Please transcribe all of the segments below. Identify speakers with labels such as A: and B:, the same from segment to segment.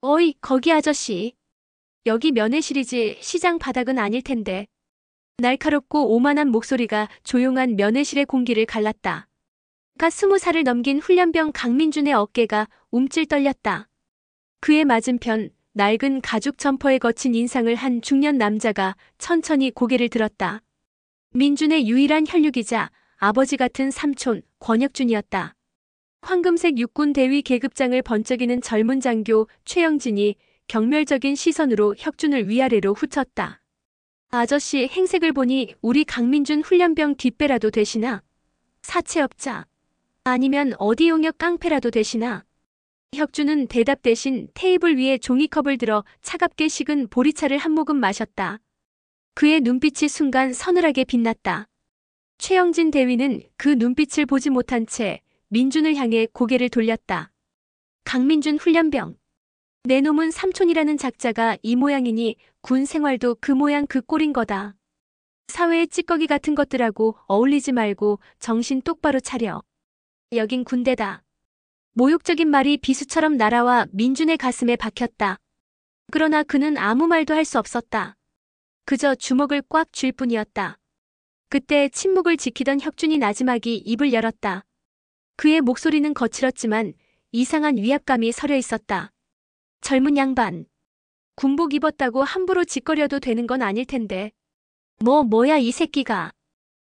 A: 어이, 거기 아저씨. 여기 면회실이지 시장 바닥은 아닐 텐데. 날카롭고 오만한 목소리가 조용한 면회실의 공기를 갈랐다. 가 20살을 넘긴 훈련병 강민준의 어깨가 움찔 떨렸다. 그의 맞은편 낡은 가죽 점퍼에 거친 인상을 한 중년 남자가 천천히 고개를 들었다. 민준의 유일한 혈육이자 아버지 같은 삼촌 권혁준이었다. 황금색 육군 대위 계급장을 번쩍이는 젊은 장교 최영진이 경멸적인 시선으로 혁준을 위아래로 훑었다. 아저씨 행색을 보니 우리 강민준 훈련병 뒷배라도 되시나? 사채업자. 아니면 어디 용역 깡패라도 되시나? 혁준은 대답 대신 테이블 위에 종이컵을 들어 차갑게 식은 보리차를 한 모금 마셨다. 그의 눈빛이 순간 서늘하게 빛났다. 최영진 대위는 그 눈빛을 보지 못한 채 민준을 향해 고개를 돌렸다. 강민준 훈련병. 내 놈은 삼촌이라는 작자가 이 모양이니 군 생활도 그 모양 그 꼴인 거다. 사회의 찌꺼기 같은 것들하고 어울리지 말고 정신 똑바로 차려. 여긴 군대다. 모욕적인 말이 비수처럼 날아와 민준의 가슴에 박혔다. 그러나 그는 아무 말도 할 수 없었다. 그저 주먹을 꽉 쥘 뿐이었다. 그때 침묵을 지키던 혁준이 나지막이 입을 열었다. 그의 목소리는 거칠었지만 이상한 위압감이 서려 있었다. 젊은 양반. 군복 입었다고 함부로 짓거려도 되는 건 아닐 텐데. 뭐야 이 새끼가.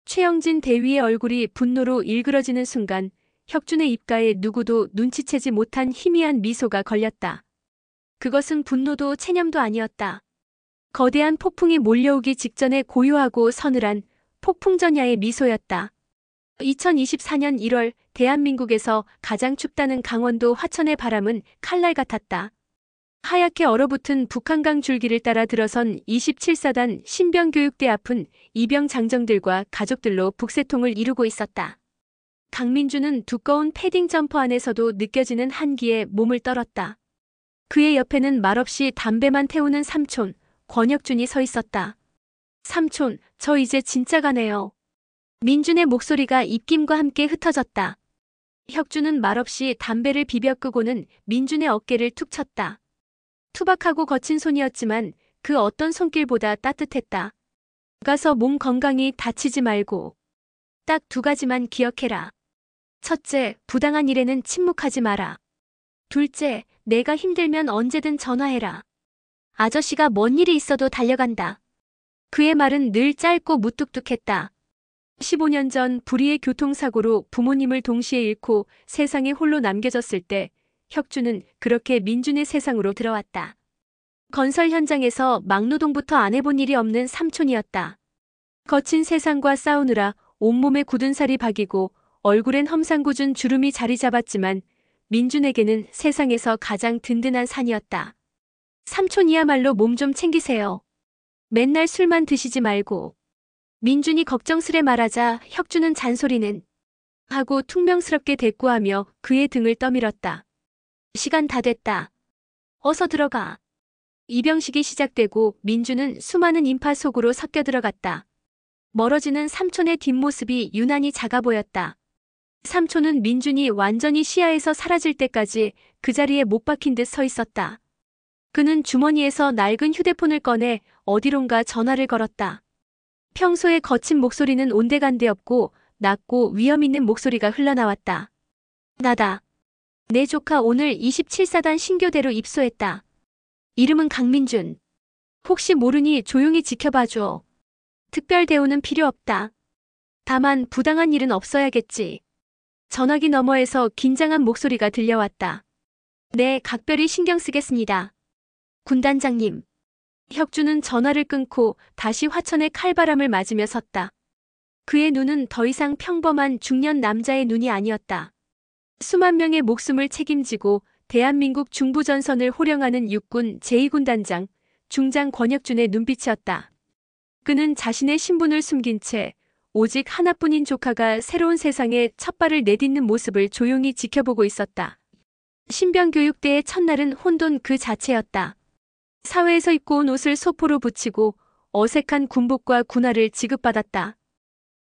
A: 최영진 대위의 얼굴이 분노로 일그러지는 순간 혁준의 입가에 누구도 눈치채지 못한 희미한 미소가 걸렸다. 그것은 분노도 체념도 아니었다. 거대한 폭풍이 몰려오기 직전에 고요하고 서늘한 폭풍전야의 미소였다. 2024년 1월 대한민국에서 가장 춥다는 강원도 화천의 바람은 칼날 같았다. 하얗게 얼어붙은 북한강 줄기를 따라 들어선 27사단 신병교육대 앞은 이병 장정들과 가족들로 북새통을 이루고 있었다. 강민준은 두꺼운 패딩 점퍼 안에서도 느껴지는 한기에 몸을 떨었다. 그의 옆에는 말없이 담배만 태우는 삼촌, 권혁준이 서 있었다. 삼촌, 저 이제 진짜 가네요. 민준의 목소리가 입김과 함께 흩어졌다. 혁준은 말없이 담배를 비벼 끄고는 민준의 어깨를 툭 쳤다. 투박하고 거친 손이었지만 그 어떤 손길보다 따뜻했다. 가서 몸 건강히 다치지 말고. 딱 2가지만 기억해라. 첫째, 부당한 일에는 침묵하지 마라. 둘째, 내가 힘들면 언제든 전화해라. 아저씨가 뭔 일이 있어도 달려간다. 그의 말은 늘 짧고 무뚝뚝했다. 15년 전 불의의 교통사고로 부모님을 동시에 잃고 세상에 홀로 남겨졌을 때 혁준은 그렇게 민준의 세상으로 들어왔다. 건설 현장에서 막노동부터 안 해본 일이 없는 삼촌이었다. 거친 세상과 싸우느라 온몸에 굳은 살이 박이고 얼굴엔 험상궂은 주름이 자리 잡았지만 민준에게는 세상에서 가장 든든한 산이었다. 삼촌이야말로 몸 좀 챙기세요. 맨날 술만 드시지 말고. 민준이 걱정스레 말하자 혁준은 잔소리는 하고 퉁명스럽게 대꾸하며 그의 등을 떠밀었다. 시간 다 됐다. 어서 들어가. 이병식이 시작되고 민준은 수많은 인파 속으로 섞여 들어갔다. 멀어지는 삼촌의 뒷모습이 유난히 작아 보였다. 삼촌은 민준이 완전히 시야에서 사라질 때까지 그 자리에 못 박힌 듯 서 있었다. 그는 주머니에서 낡은 휴대폰을 꺼내 어디론가 전화를 걸었다. 평소에 거친 목소리는 온데간데 없고 낮고 위험 있는 목소리가 흘러나왔다. 나다. 내 조카 오늘 27사단 신교대로 입소했다. 이름은 강민준. 혹시 모르니 조용히 지켜봐줘. 특별 대우는 필요 없다. 다만 부당한 일은 없어야겠지. 전화기 너머에서 긴장한 목소리가 들려왔다. 네, 각별히 신경 쓰겠습니다. 군단장님. 혁준은 전화를 끊고 다시 화천의 칼바람을 맞으며 섰다. 그의 눈은 더 이상 평범한 중년 남자의 눈이 아니었다. 수만 명의 목숨을 책임지고 대한민국 중부전선을 호령하는 육군 제2군단장 중장 권혁준의 눈빛이었다. 그는 자신의 신분을 숨긴 채 오직 하나뿐인 조카가 새로운 세상에 첫 발을 내딛는 모습을 조용히 지켜보고 있었다. 신병교육대의 첫날은 혼돈 그 자체였다. 사회에서 입고 온 옷을 소포로 붙이고 어색한 군복과 군화를 지급받았다.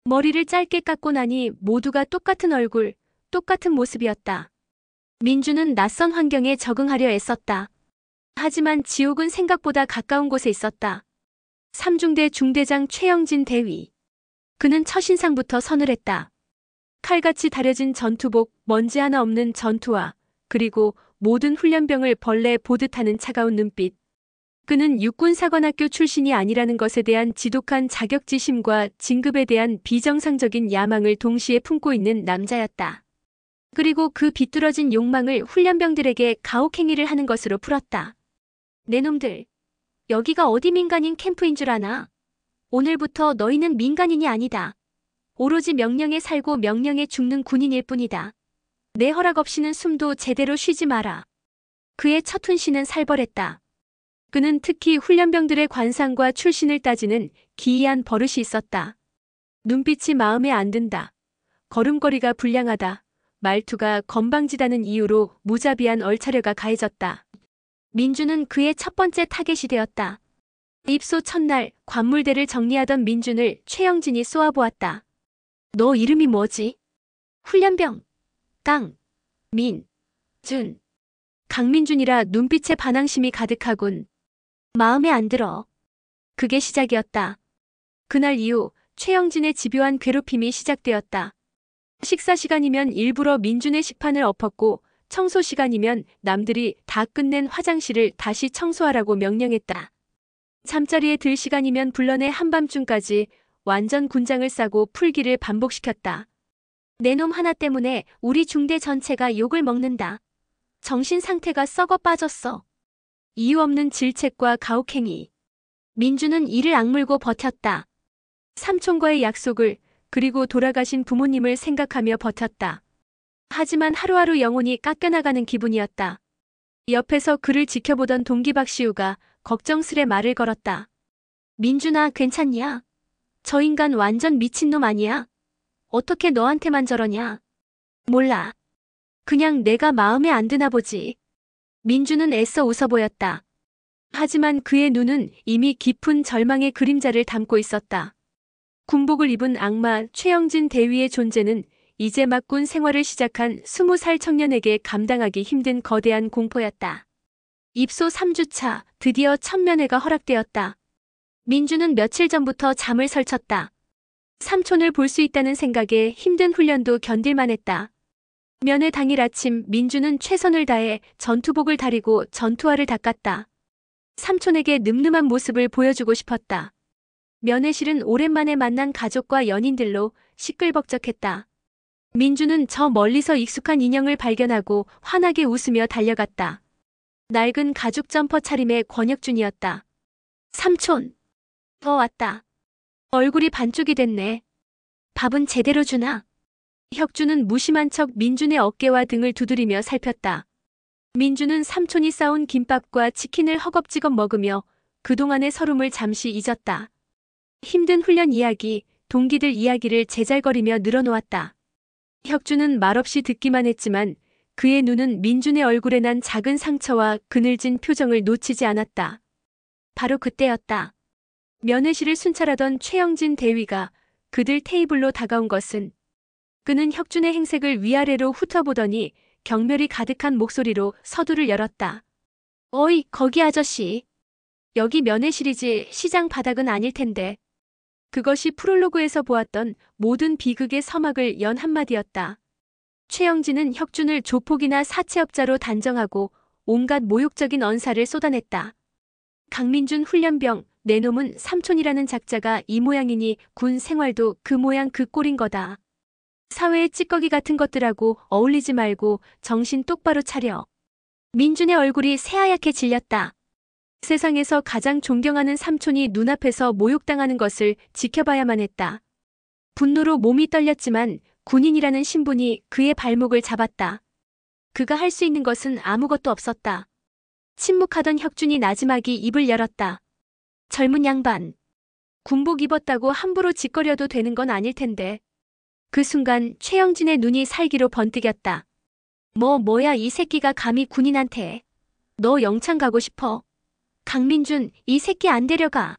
A: 머리를 짧게 깎고 나니 모두가 똑같은 얼굴, 똑같은 모습이었다. 민준은 낯선 환경에 적응하려 애썼다. 하지만 지옥은 생각보다 가까운 곳에 있었다. 삼중대 중대장 최영진 대위. 그는 첫인상부터 서늘했다. 칼같이 다려진 전투복, 먼지 하나 없는 전투화, 그리고 모든 훈련병을 벌레 보듯 하는 차가운 눈빛. 그는 육군사관학교 출신이 아니라는 것에 대한 지독한 자격지심과 진급에 대한 비정상적인 야망을 동시에 품고 있는 남자였다. 그리고 그 비뚤어진 욕망을 훈련병들에게 가혹행위를 하는 것으로 풀었다. 내 놈들, 여기가 어디 민간인 캠프인 줄 아나? 오늘부터 너희는 민간인이 아니다. 오로지 명령에 살고 명령에 죽는 군인일 뿐이다. 내 허락 없이는 숨도 제대로 쉬지 마라. 그의 첫 훈시는 살벌했다. 그는 특히 훈련병들의 관상과 출신을 따지는 기이한 버릇이 있었다. 눈빛이 마음에 안 든다. 걸음걸이가 불량하다. 말투가 건방지다는 이유로 무자비한 얼차려가 가해졌다. 민주는 그의 첫 번째 타겟이 되었다. 입소 첫날 관물대를 정리하던 민준을 최영진이 쏘아보았다. 너 이름이 뭐지? 훈련병. 준. 강민준이라 눈빛에 반항심이 가득하군. 마음에 안 들어. 그게 시작이었다. 그날 이후 최영진의 집요한 괴롭힘이 시작되었다. 식사 시간이면 일부러 민준의 식판을 엎었고 청소 시간이면 남들이 다 끝낸 화장실을 다시 청소하라고 명령했다. 잠자리에 들 시간이면 불러내 한밤중까지 완전 군장을 싸고 풀기를 반복시켰다. 내 놈 하나 때문에 우리 중대 전체가 욕을 먹는다. 정신 상태가 썩어 빠졌어. 이유 없는 질책과 가혹행위. 민주는 이를 악물고 버텼다. 삼촌과의 약속을, 그리고 돌아가신 부모님을 생각하며 버텼다. 하지만 하루하루 영혼이 깎여나가는 기분이었다. 옆에서 그를 지켜보던 동기 박시우가 걱정스레 말을 걸었다. 민준아, 괜찮냐? 저 인간 완전 미친놈 아니야? 어떻게 너한테만 저러냐? 몰라. 그냥 내가 마음에 안 드나 보지. 민준은 애써 웃어 보였다. 하지만 그의 눈은 이미 깊은 절망의 그림자를 담고 있었다. 군복을 입은 악마 최영진 대위의 존재는 이제 막 군 생활을 시작한 20살 청년에게 감당하기 힘든 거대한 공포였다. 입소 3주차 드디어 첫 면회가 허락되었다. 민주는 며칠 전부터 잠을 설쳤다. 삼촌을 볼 수 있다는 생각에 힘든 훈련도 견딜만 했다. 면회 당일 아침 민주는 최선을 다해 전투복을 다리고 전투화를 닦았다. 삼촌에게 늠름한 모습을 보여주고 싶었다. 면회실은 오랜만에 만난 가족과 연인들로 시끌벅적했다. 민주는 저 멀리서 익숙한 인형을 발견하고 환하게 웃으며 달려갔다. 낡은 가죽 점퍼 차림의 권혁준이었다. 삼촌. 왔다. 얼굴이 반쪽이 됐네. 밥은 제대로 주나? 혁준은 무심한 척 민준의 어깨와 등을 두드리며 살폈다. 민준은 삼촌이 싸온 김밥과 치킨을 허겁지겁 먹으며 그동안의 서름을 잠시 잊었다. 힘든 훈련 이야기, 동기들 이야기를 제잘거리며 늘어놓았다. 혁준은 말없이 듣기만 했지만 그의 눈은 민준의 얼굴에 난 작은 상처와 그늘진 표정을 놓치지 않았다. 바로 그때였다. 면회실을 순찰하던 최영진 대위가 그들 테이블로 다가온 것은, 그는 혁준의 행색을 위아래로 훑어보더니 경멸이 가득한 목소리로 서두를 열었다. 어이, 거기 아저씨. 여기 면회실이지 시장 바닥은 아닐 텐데. 그것이 프롤로그에서 보았던 모든 비극의 서막을 연 한마디였다. 최영진은 혁준을 조폭이나 사채업자로 단정하고 온갖 모욕적인 언사를 쏟아냈다. 강민준 훈련병, 내 놈은 삼촌이라는 작자가 이 모양이니 군 생활도 그 모양 그 꼴인 거다. 사회의 찌꺼기 같은 것들하고 어울리지 말고 정신 똑바로 차려. 민준의 얼굴이 새하얗게 질렸다. 세상에서 가장 존경하는 삼촌이 눈앞에서 모욕당하는 것을 지켜봐야만 했다. 분노로 몸이 떨렸지만 군인이라는 신분이 그의 발목을 잡았다. 그가 할 수 있는 것은 아무것도 없었다. 침묵하던 혁준이 나지막이 입을 열었다. 젊은 양반. 군복 입었다고 함부로 짓거려도 되는 건 아닐 텐데. 그 순간 최영진의 눈이 살기로 번뜩였다. 뭐야 이 새끼가 감히 군인한테. 너 영창 가고 싶어. 강민준, 이 새끼 안 데려가.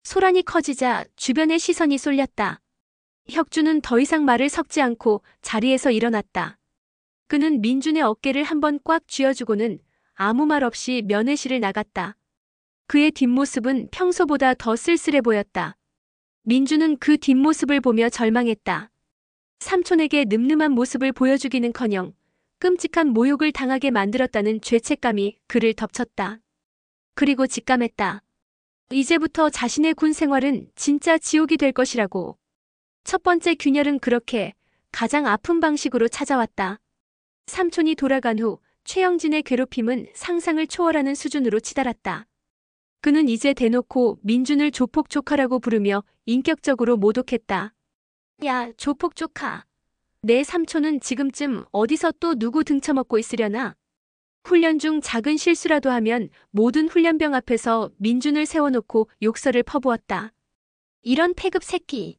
A: 소란이 커지자 주변의 시선이 쏠렸다. 혁준은 더 이상 말을 섞지 않고 자리에서 일어났다. 그는 민준의 어깨를 한번 꽉 쥐어주고는 아무 말 없이 면회실을 나갔다. 그의 뒷모습은 평소보다 더 쓸쓸해 보였다. 민주는 그 뒷모습을 보며 절망했다. 삼촌에게 늠름한 모습을 보여주기는커녕 끔찍한 모욕을 당하게 만들었다는 죄책감이 그를 덮쳤다. 그리고 직감했다. 이제부터 자신의 군 생활은 진짜 지옥이 될 것이라고. 첫 번째 균열은 그렇게 가장 아픈 방식으로 찾아왔다. 삼촌이 돌아간 후 최영진의 괴롭힘은 상상을 초월하는 수준으로 치달았다. 그는 이제 대놓고 민준을 조폭 조카라고 부르며 인격적으로 모독했다. 야, 조폭 조카. 내 삼촌은 지금쯤 어디서 또 누구 등쳐먹고 있으려나? 훈련 중 작은 실수라도 하면 모든 훈련병 앞에서 민준을 세워놓고 욕설을 퍼부었다. 이런 패급 새끼.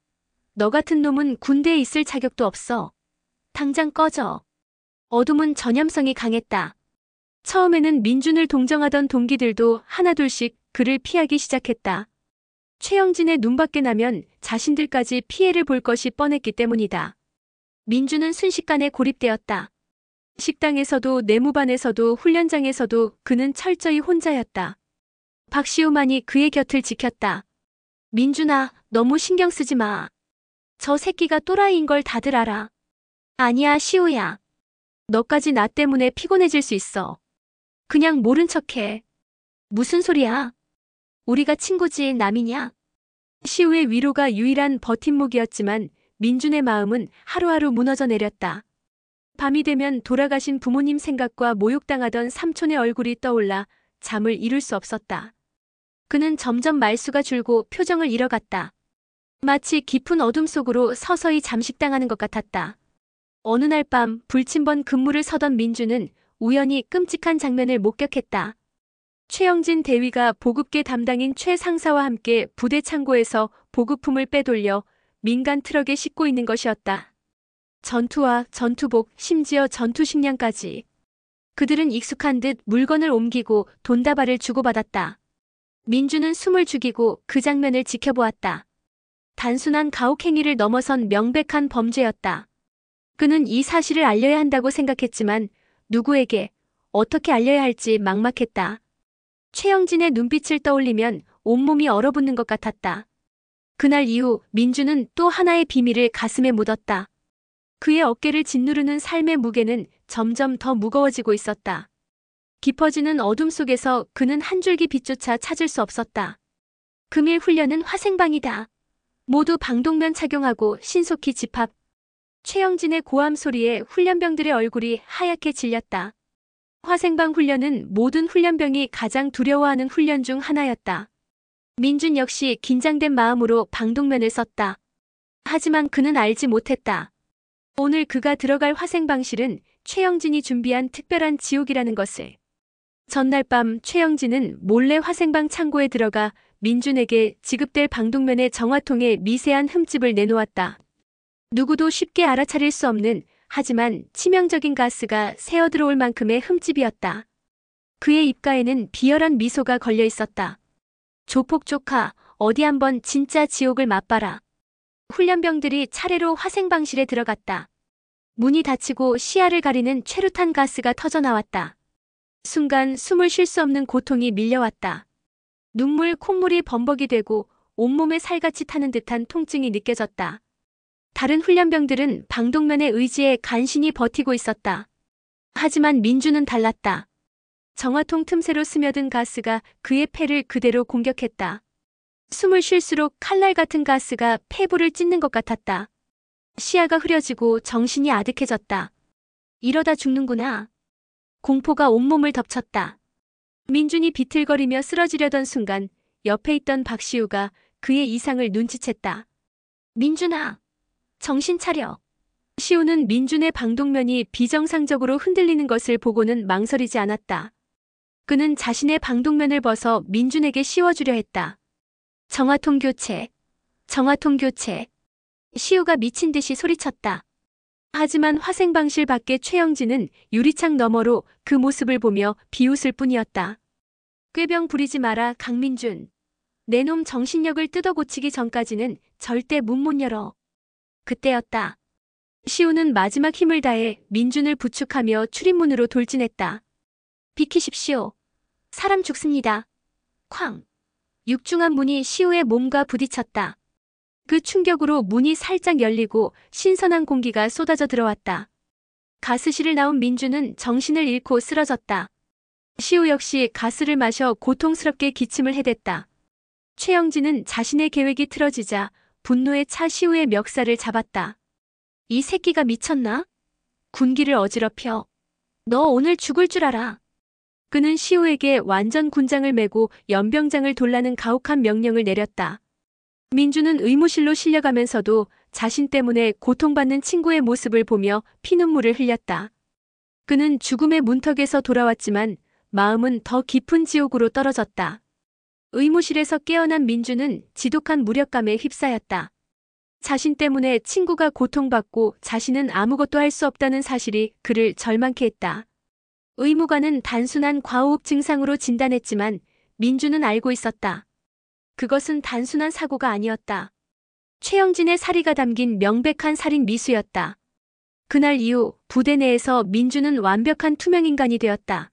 A: 너 같은 놈은 군대에 있을 자격도 없어. 당장 꺼져. 어둠은 전염성이 강했다. 처음에는 민준을 동정하던 동기들도 하나둘씩 그를 피하기 시작했다. 최영진의 눈밖에 나면 자신들까지 피해를 볼 것이 뻔했기 때문이다. 민준은 순식간에 고립되었다. 식당에서도 내무반에서도 훈련장에서도 그는 철저히 혼자였다. 박시우만이 그의 곁을 지켰다. 민준아, 너무 신경 쓰지 마. 저 새끼가 또라이인 걸 다들 알아. 아니야, 시우야. 너까지 나 때문에 피곤해질 수 있어. 그냥 모른 척해. 무슨 소리야? 우리가 친구지 남이냐? 시우의 위로가 유일한 버팀목이었지만 민준의 마음은 하루하루 무너져 내렸다. 밤이 되면 돌아가신 부모님 생각과 모욕당하던 삼촌의 얼굴이 떠올라 잠을 이룰 수 없었다. 그는 점점 말수가 줄고 표정을 잃어갔다. 마치 깊은 어둠 속으로 서서히 잠식당하는 것 같았다. 어느 날 밤 불침번 근무를 서던 민준은 우연히 끔찍한 장면을 목격했다. 최영진 대위가 보급계 담당인 최 상사와 함께 부대 창고에서 보급품을 빼돌려 민간 트럭에 싣고 있는 것이었다. 전투화, 전투복, 심지어 전투식량까지. 그들은 익숙한 듯 물건을 옮기고 돈다발을 주고받았다. 민주는 숨을 죽이고 그 장면을 지켜보았다. 단순한 가혹행위를 넘어선 명백한 범죄였다. 그는 이 사실을 알려야 한다고 생각했지만 누구에게, 어떻게 알려야 할지 막막했다. 최영진의 눈빛을 떠올리면 온몸이 얼어붙는 것 같았다. 그날 이후 민주는 또 하나의 비밀을 가슴에 묻었다. 그의 어깨를 짓누르는 삶의 무게는 점점 더 무거워지고 있었다. 깊어지는 어둠 속에서 그는 한 줄기 빛조차 찾을 수 없었다. 금일 훈련은 화생방이다. 모두 방독면 착용하고 신속히 집합. 최영진의 고함 소리에 훈련병들의 얼굴이 하얗게 질렸다. 화생방 훈련은 모든 훈련병이 가장 두려워하는 훈련 중 하나였다. 민준 역시 긴장된 마음으로 방독면을 썼다. 하지만 그는 알지 못했다. 오늘 그가 들어갈 화생방실은 최영진이 준비한 특별한 지옥이라는 것을. 전날 밤 최영진은 몰래 화생방 창고에 들어가 민준에게 지급될 방독면의 정화통에 미세한 흠집을 내놓았다. 누구도 쉽게 알아차릴 수 없는 하지만 치명적인 가스가 새어들어올 만큼의 흠집이었다. 그의 입가에는 비열한 미소가 걸려 있었다. 조폭 조카, 어디 한번 진짜 지옥을 맛봐라. 훈련병들이 차례로 화생방실에 들어갔다. 문이 닫히고 시야를 가리는 최루탄 가스가 터져나왔다. 순간 숨을 쉴 수 없는 고통이 밀려왔다. 눈물, 콧물이 범벅이 되고 온몸에 살같이 타는 듯한 통증이 느껴졌다. 다른 훈련병들은 방독면의 의지에 간신히 버티고 있었다. 하지만 민주는 달랐다. 정화통 틈새로 스며든 가스가 그의 폐를 그대로 공격했다. 숨을 쉴수록 칼날 같은 가스가 폐부를 찢는 것 같았다. 시야가 흐려지고 정신이 아득해졌다. 이러다 죽는구나. 공포가 온몸을 덮쳤다. 민준이 비틀거리며 쓰러지려던 순간 옆에 있던 박시우가 그의 이상을 눈치챘다. 민준아, 정신 차려. 시우는 민준의 방독면이 비정상적으로 흔들리는 것을 보고는 망설이지 않았다. 그는 자신의 방독면을 벗어 민준에게 씌워주려 했다. 정화통 교체, 정화통 교체. 시우가 미친 듯이 소리쳤다. 하지만 화생방실 밖의 최영진은 유리창 너머로 그 모습을 보며 비웃을 뿐이었다. 꾀병 부리지 마라, 강민준. 내 놈 정신력을 뜯어 고치기 전까지는 절대 문 못 열어. 그때였다. 시우는 마지막 힘을 다해 민준을 부축하며 출입문으로 돌진했다. 비키십시오. 사람 죽습니다. 쾅. 육중한 문이 시우의 몸과 부딪혔다. 그 충격으로 문이 살짝 열리고 신선한 공기가 쏟아져 들어왔다. 가스실을 나온 민주는 정신을 잃고 쓰러졌다. 시우 역시 가스를 마셔 고통스럽게 기침을 해댔다. 최영진은 자신의 계획이 틀어지자 분노에 차 시우의 멱살을 잡았다. 이 새끼가 미쳤나? 군기를 어지럽혀. 너 오늘 죽을 줄 알아. 그는 시우에게 완전 군장을 메고 연병장을 돌라는 가혹한 명령을 내렸다. 민주는 의무실로 실려가면서도 자신 때문에 고통받는 친구의 모습을 보며 피눈물을 흘렸다. 그는 죽음의 문턱에서 돌아왔지만 마음은 더 깊은 지옥으로 떨어졌다. 의무실에서 깨어난 민주는 지독한 무력감에 휩싸였다. 자신 때문에 친구가 고통받고 자신은 아무것도 할 수 없다는 사실이 그를 절망케 했다. 의무관은 단순한 과호흡 증상으로 진단했지만 민주는 알고 있었다. 그것은 단순한 사고가 아니었다. 최영진의 사리가 담긴 명백한 살인 미수였다. 그날 이후 부대 내에서 민주는 완벽한 투명인간이 되었다.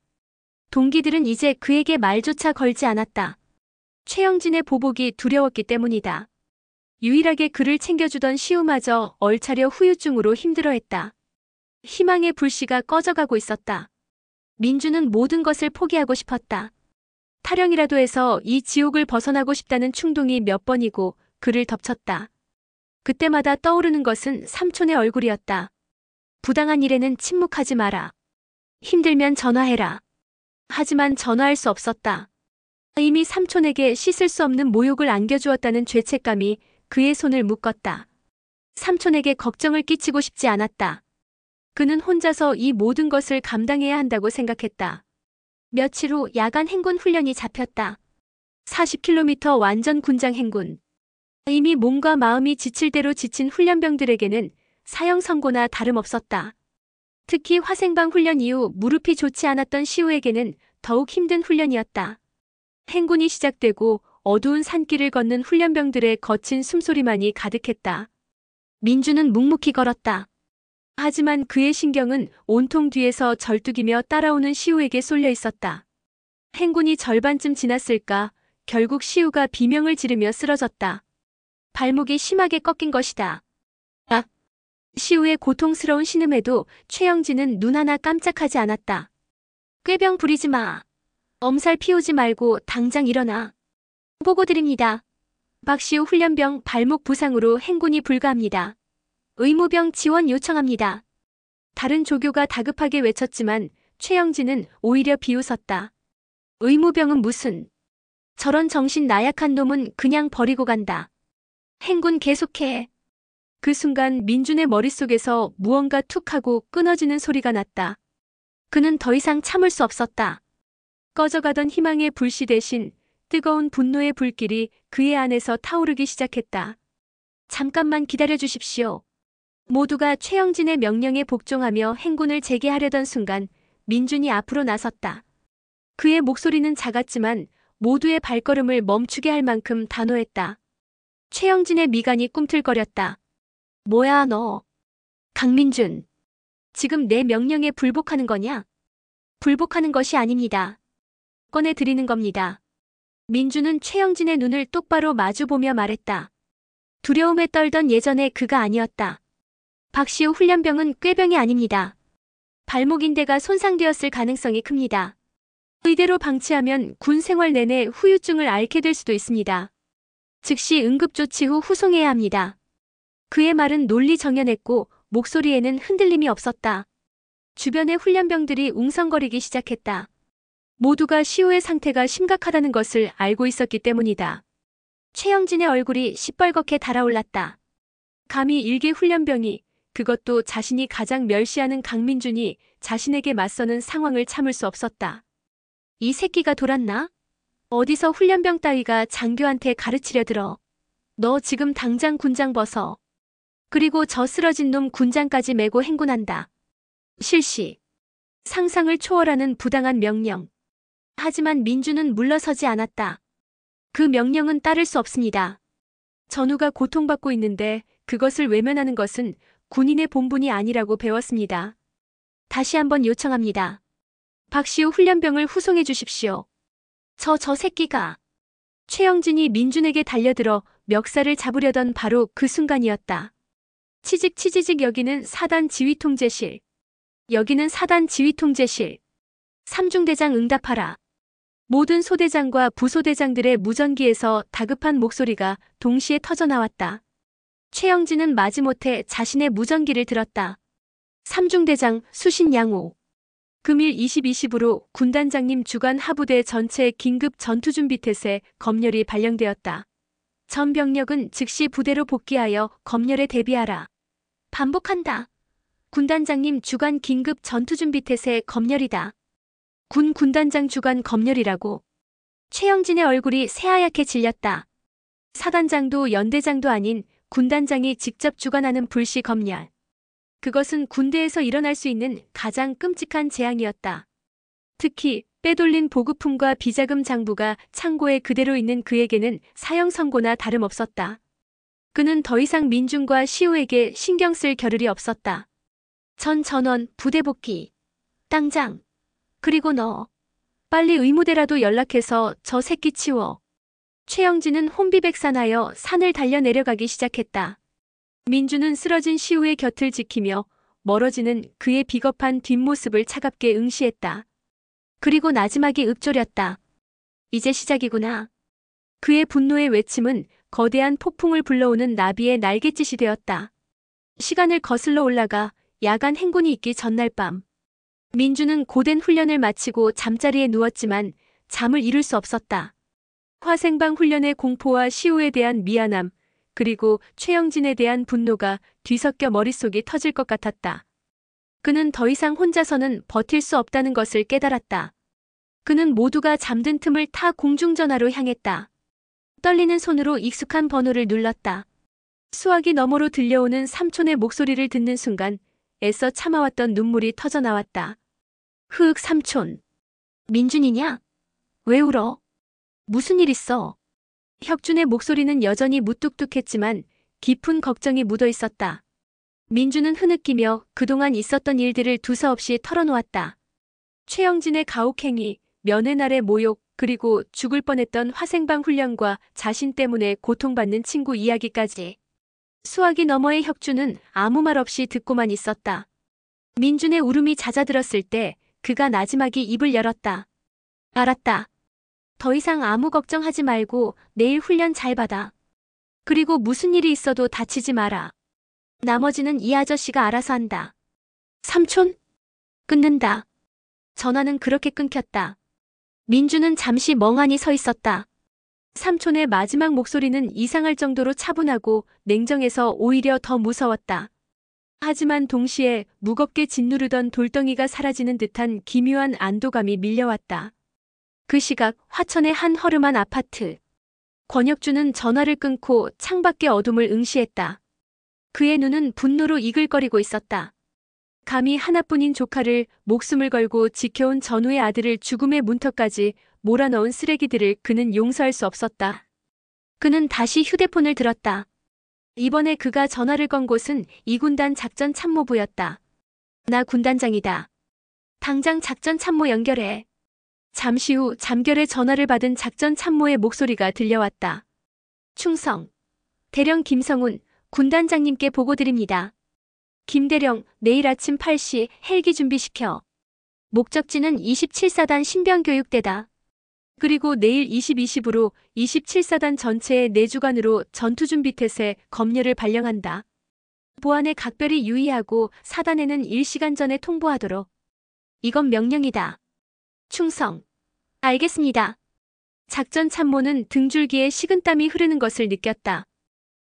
A: 동기들은 이제 그에게 말조차 걸지 않았다. 최영진의 보복이 두려웠기 때문이다. 유일하게 그를 챙겨주던 시우마저 얼차려 후유증으로 힘들어했다. 희망의 불씨가 꺼져가고 있었다. 민주는 모든 것을 포기하고 싶었다. 타령이라도 해서 이 지옥을 벗어나고 싶다는 충동이 몇 번이고 그를 덮쳤다. 그때마다 떠오르는 것은 삼촌의 얼굴이었다. 부당한 일에는 침묵하지 마라. 힘들면 전화해라. 하지만 전화할 수 없었다. 이미 삼촌에게 씻을 수 없는 모욕을 안겨주었다는 죄책감이 그의 손을 묶었다. 삼촌에게 걱정을 끼치고 싶지 않았다. 그는 혼자서 이 모든 것을 감당해야 한다고 생각했다. 며칠 후 야간 행군 훈련이 잡혔다. 40km 완전 군장 행군. 이미 몸과 마음이 지칠 대로 지친 훈련병들에게는 사형 선고나 다름없었다. 특히 화생방 훈련 이후 무릎이 좋지 않았던 시우에게는 더욱 힘든 훈련이었다. 행군이 시작되고 어두운 산길을 걷는 훈련병들의 거친 숨소리만이 가득했다. 민주는 묵묵히 걸었다. 하지만 그의 신경은 온통 뒤에서 절뚝이며 따라오는 시우에게 쏠려 있었다. 행군이 절반쯤 지났을까 결국 시우가 비명을 지르며 쓰러졌다. 발목이 심하게 꺾인 것이다. 아! 시우의 고통스러운 신음에도 최영진은 눈 하나 깜짝하지 않았다. 꾀병 부리지 마. 엄살 피우지 말고 당장 일어나. 보고 드립니다. 박시우 훈련병 발목 부상으로 행군이 불가합니다. 의무병 지원 요청합니다. 다른 조교가 다급하게 외쳤지만 최영진은 오히려 비웃었다. 의무병은 무슨. 저런 정신 나약한 놈은 그냥 버리고 간다. 행군 계속해. 그 순간 민준의 머릿속에서 무언가 툭 하고 끊어지는 소리가 났다. 그는 더 이상 참을 수 없었다. 꺼져가던 희망의 불씨 대신 뜨거운 분노의 불길이 그의 안에서 타오르기 시작했다. 잠깐만 기다려 주십시오. 모두가 최영진의 명령에 복종하며 행군을 재개하려던 순간 민준이 앞으로 나섰다. 그의 목소리는 작았지만 모두의 발걸음을 멈추게 할 만큼 단호했다. 최영진의 미간이 꿈틀거렸다. 뭐야 너. 강민준. 지금 내 명령에 불복하는 거냐? 불복하는 것이 아닙니다. 꺼내드리는 겁니다. 민준은 최영진의 눈을 똑바로 마주보며 말했다. 두려움에 떨던 예전의 그가 아니었다. 박시우 훈련병은 꾀병이 아닙니다. 발목인대가 손상되었을 가능성이 큽니다. 의대로 방치하면 군 생활 내내 후유증을 앓게 될 수도 있습니다. 즉시 응급조치 후 후송해야 합니다. 그의 말은 논리정연했고 목소리에는 흔들림이 없었다. 주변의 훈련병들이 웅성거리기 시작했다. 모두가 시우의 상태가 심각하다는 것을 알고 있었기 때문이다. 최영진의 얼굴이 시뻘겋게 달아올랐다. 감히 일개 훈련병이, 그것도 자신이 가장 멸시하는 강민준이 자신에게 맞서는 상황을 참을 수 없었다. 이 새끼가 돌았나? 어디서 훈련병 따위가 장교한테 가르치려 들어. 너 지금 당장 군장 벗어. 그리고 저 쓰러진 놈 군장까지 메고 행군한다. 실시. 상상을 초월하는 부당한 명령. 하지만 민주는 물러서지 않았다. 그 명령은 따를 수 없습니다. 전우가 고통받고 있는데 그것을 외면하는 것은 군인의 본분이 아니라고 배웠습니다. 다시 한번 요청합니다. 박시우 훈련병을 후송해 주십시오. 저 새끼가. 최영진이 민준에게 달려들어 멱살을 잡으려던 바로 그 순간이었다. 치직 여기는 사단 지휘통제실. 여기는 사단 지휘통제실. 삼중대장 응답하라. 모든 소대장과 부소대장들의 무전기에서 다급한 목소리가 동시에 터져나왔다. 최영진은 마지못해 자신의 무전기를 들었다. 삼중대장 수신양호. 금일 20:20으로 군단장님 주간 하부대 전체 긴급 전투준비태세 검열이 발령되었다. 전 병력은 즉시 부대로 복귀하여 검열에 대비하라. 반복한다. 군단장님 주간 긴급 전투준비태세 검열이다. 군단장 주간 검열이라고. 최영진의 얼굴이 새하얗게 질렸다. 사단장도 연대장도 아닌 군단장이 직접 주관하는 불시 검열. 그것은 군대에서 일어날 수 있는 가장 끔찍한 재앙이었다. 특히 빼돌린 보급품과 비자금 장부가 창고에 그대로 있는 그에게는 사형 선고나 다름없었다. 그는 더 이상 민준과 시우에게 신경 쓸 겨를이 없었다. 전 전원 부대 복귀. 당장. 그리고 너. 빨리 의무대라도 연락해서 저 새끼 치워. 최영진은 혼비백산하여 산을 달려 내려가기 시작했다. 민준은 쓰러진 시우의 곁을 지키며 멀어지는 그의 비겁한 뒷모습을 차갑게 응시했다. 그리고 나지막이 읊조렸다. 이제 시작이구나. 그의 분노의 외침은 거대한 폭풍을 불러오는 나비의 날갯짓이 되었다. 시간을 거슬러 올라가 야간 행군이 있기 전날 밤. 민준은 고된 훈련을 마치고 잠자리에 누웠지만 잠을 이룰 수 없었다. 화생방 훈련의 공포와 시우에 대한 미안함, 그리고 최영진에 대한 분노가 뒤섞여 머릿속이 터질 것 같았다. 그는 더 이상 혼자서는 버틸 수 없다는 것을 깨달았다. 그는 모두가 잠든 틈을 타 공중전화로 향했다. 떨리는 손으로 익숙한 번호를 눌렀다. 수화기 너머로 들려오는 삼촌의 목소리를 듣는 순간 애써 참아왔던 눈물이 터져나왔다. 흐윽 삼촌. 민준이냐? 왜 울어? 무슨 일 있어? 혁준의 목소리는 여전히 무뚝뚝했지만 깊은 걱정이 묻어 있었다. 민준은 흐느끼며 그동안 있었던 일들을 두서없이 털어놓았다. 최영진의 가혹행위, 면회날의 모욕, 그리고 죽을 뻔했던 화생방 훈련과 자신 때문에 고통받는 친구 이야기까지. 수화기 너머의 혁준은 아무 말 없이 듣고만 있었다. 민준의 울음이 잦아들었을 때 그가 나지막이 입을 열었다. 알았다. 더 이상 아무 걱정하지 말고 내일 훈련 잘 받아. 그리고 무슨 일이 있어도 다치지 마라. 나머지는 이 아저씨가 알아서 한다. 삼촌? 끊는다. 전화는 그렇게 끊겼다. 민준은 잠시 멍하니 서 있었다. 삼촌의 마지막 목소리는 이상할 정도로 차분하고 냉정해서 오히려 더 무서웠다. 하지만 동시에 무겁게 짓누르던 돌덩이가 사라지는 듯한 기묘한 안도감이 밀려왔다. 그 시각 화천의 한 허름한 아파트. 권혁준은 전화를 끊고 창밖의 어둠을 응시했다. 그의 눈은 분노로 이글거리고 있었다. 감히 하나뿐인 조카를 목숨을 걸고 지켜온 전우의 아들을 죽음의 문턱까지 몰아넣은 쓰레기들을 그는 용서할 수 없었다. 그는 다시 휴대폰을 들었다. 이번에 그가 전화를 건 곳은 이군단 작전 참모부였다. 나 군단장이다. 당장 작전 참모 연결해. 잠시 후 잠결에 전화를 받은 작전 참모의 목소리가 들려왔다. 충성. 대령 김성훈, 군단장님께 보고드립니다. 김대령, 내일 아침 8시 헬기 준비시켜. 목적지는 27사단 신병교육대다. 그리고 내일 20:20으로 27사단 전체의 4주간으로 전투준비태세 검열을 발령한다. 보안에 각별히 유의하고 사단에는 1시간 전에 통보하도록. 이건 명령이다. 충성. 알겠습니다. 작전 참모는 등줄기에 식은땀이 흐르는 것을 느꼈다.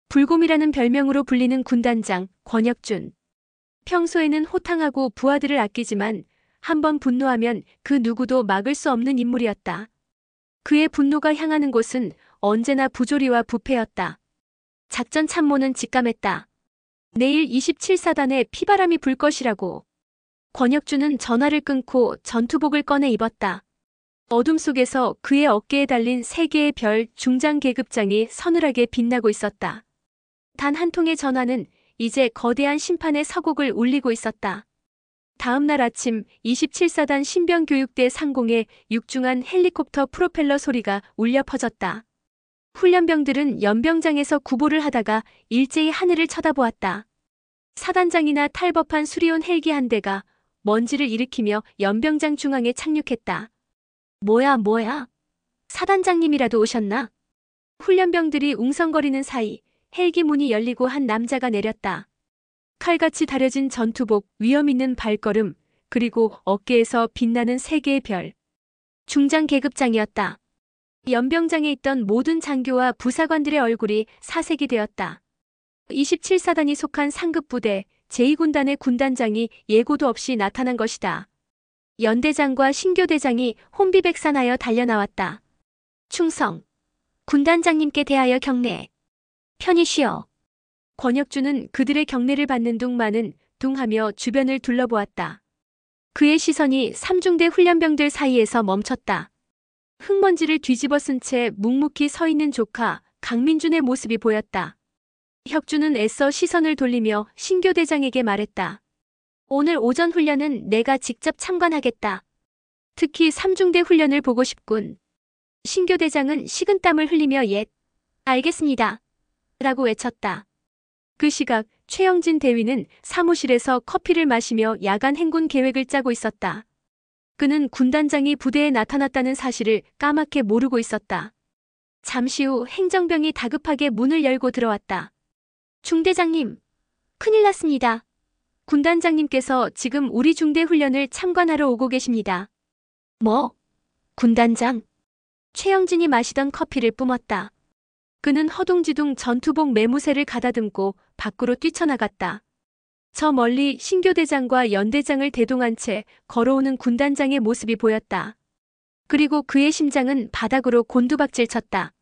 A: 불곰이라는 별명으로 불리는 군단장 권혁준. 평소에는 호탕하고 부하들을 아끼지만 한번 분노하면 그 누구도 막을 수 없는 인물이었다. 그의 분노가 향하는 곳은 언제나 부조리와 부패였다. 작전 참모는 직감했다. 내일 27사단에 피바람이 불 것이라고. 권혁준은 전화를 끊고 전투복을 꺼내 입었다. 어둠 속에서 그의 어깨에 달린 3개의 별 중장 계급장이 서늘하게 빛나고 있었다. 단 한 통의 전화는 이제 거대한 심판의 서곡을 울리고 있었다. 다음 날 아침 27사단 신병교육대 상공에 육중한 헬리콥터 프로펠러 소리가 울려 퍼졌다. 훈련병들은 연병장에서 구보를 하다가 일제히 하늘을 쳐다보았다. 사단장이나 탈법한 수리온 헬기 한 대가 먼지를 일으키며 연병장 중앙에 착륙했다. 뭐야? 사단장님이라도 오셨나? 훈련병들이 웅성거리는 사이 헬기 문이 열리고 한 남자가 내렸다. 칼같이 다려진 전투복, 위험 있는 발걸음, 그리고 어깨에서 빛나는 세 개의 별. 중장 계급장이었다. 연병장에 있던 모든 장교와 부사관들의 얼굴이 사색이 되었다. 27사단이 속한 상급부대 제2군단의 군단장이 예고도 없이 나타난 것이다. 연대장과 신교대장이 혼비백산하여 달려나왔다. 충성. 군단장님께 대하여 경례. 편히 쉬어. 권혁주는 그들의 경례를 받는 둥하며 주변을 둘러보았다. 그의 시선이 삼중대 훈련병들 사이에서 멈췄다. 흙먼지를 뒤집어 쓴 채 묵묵히 서 있는 조카 강민준의 모습이 보였다. 혁주는 애써 시선을 돌리며 신교대장에게 말했다. 오늘 오전 훈련은 내가 직접 참관하겠다. 특히 삼중대 훈련을 보고 싶군. 신교대장은 식은땀을 흘리며 알겠습니다. 라고 외쳤다. 그 시각 최영진 대위는 사무실에서 커피를 마시며 야간 행군 계획을 짜고 있었다. 그는 군단장이 부대에 나타났다는 사실을 까맣게 모르고 있었다. 잠시 후 행정병이 다급하게 문을 열고 들어왔다. 중대장님, 큰일 났습니다. 군단장님께서 지금 우리 중대 훈련을 참관하러 오고 계십니다. 뭐? 군단장? 최영진이 마시던 커피를 뿜었다. 그는 허둥지둥 전투복 매무새를 가다듬고 밖으로 뛰쳐나갔다. 저 멀리 신교대장과 연대장을 대동한 채 걸어오는 군단장의 모습이 보였다. 그리고 그의 심장은 바닥으로 곤두박질 쳤다.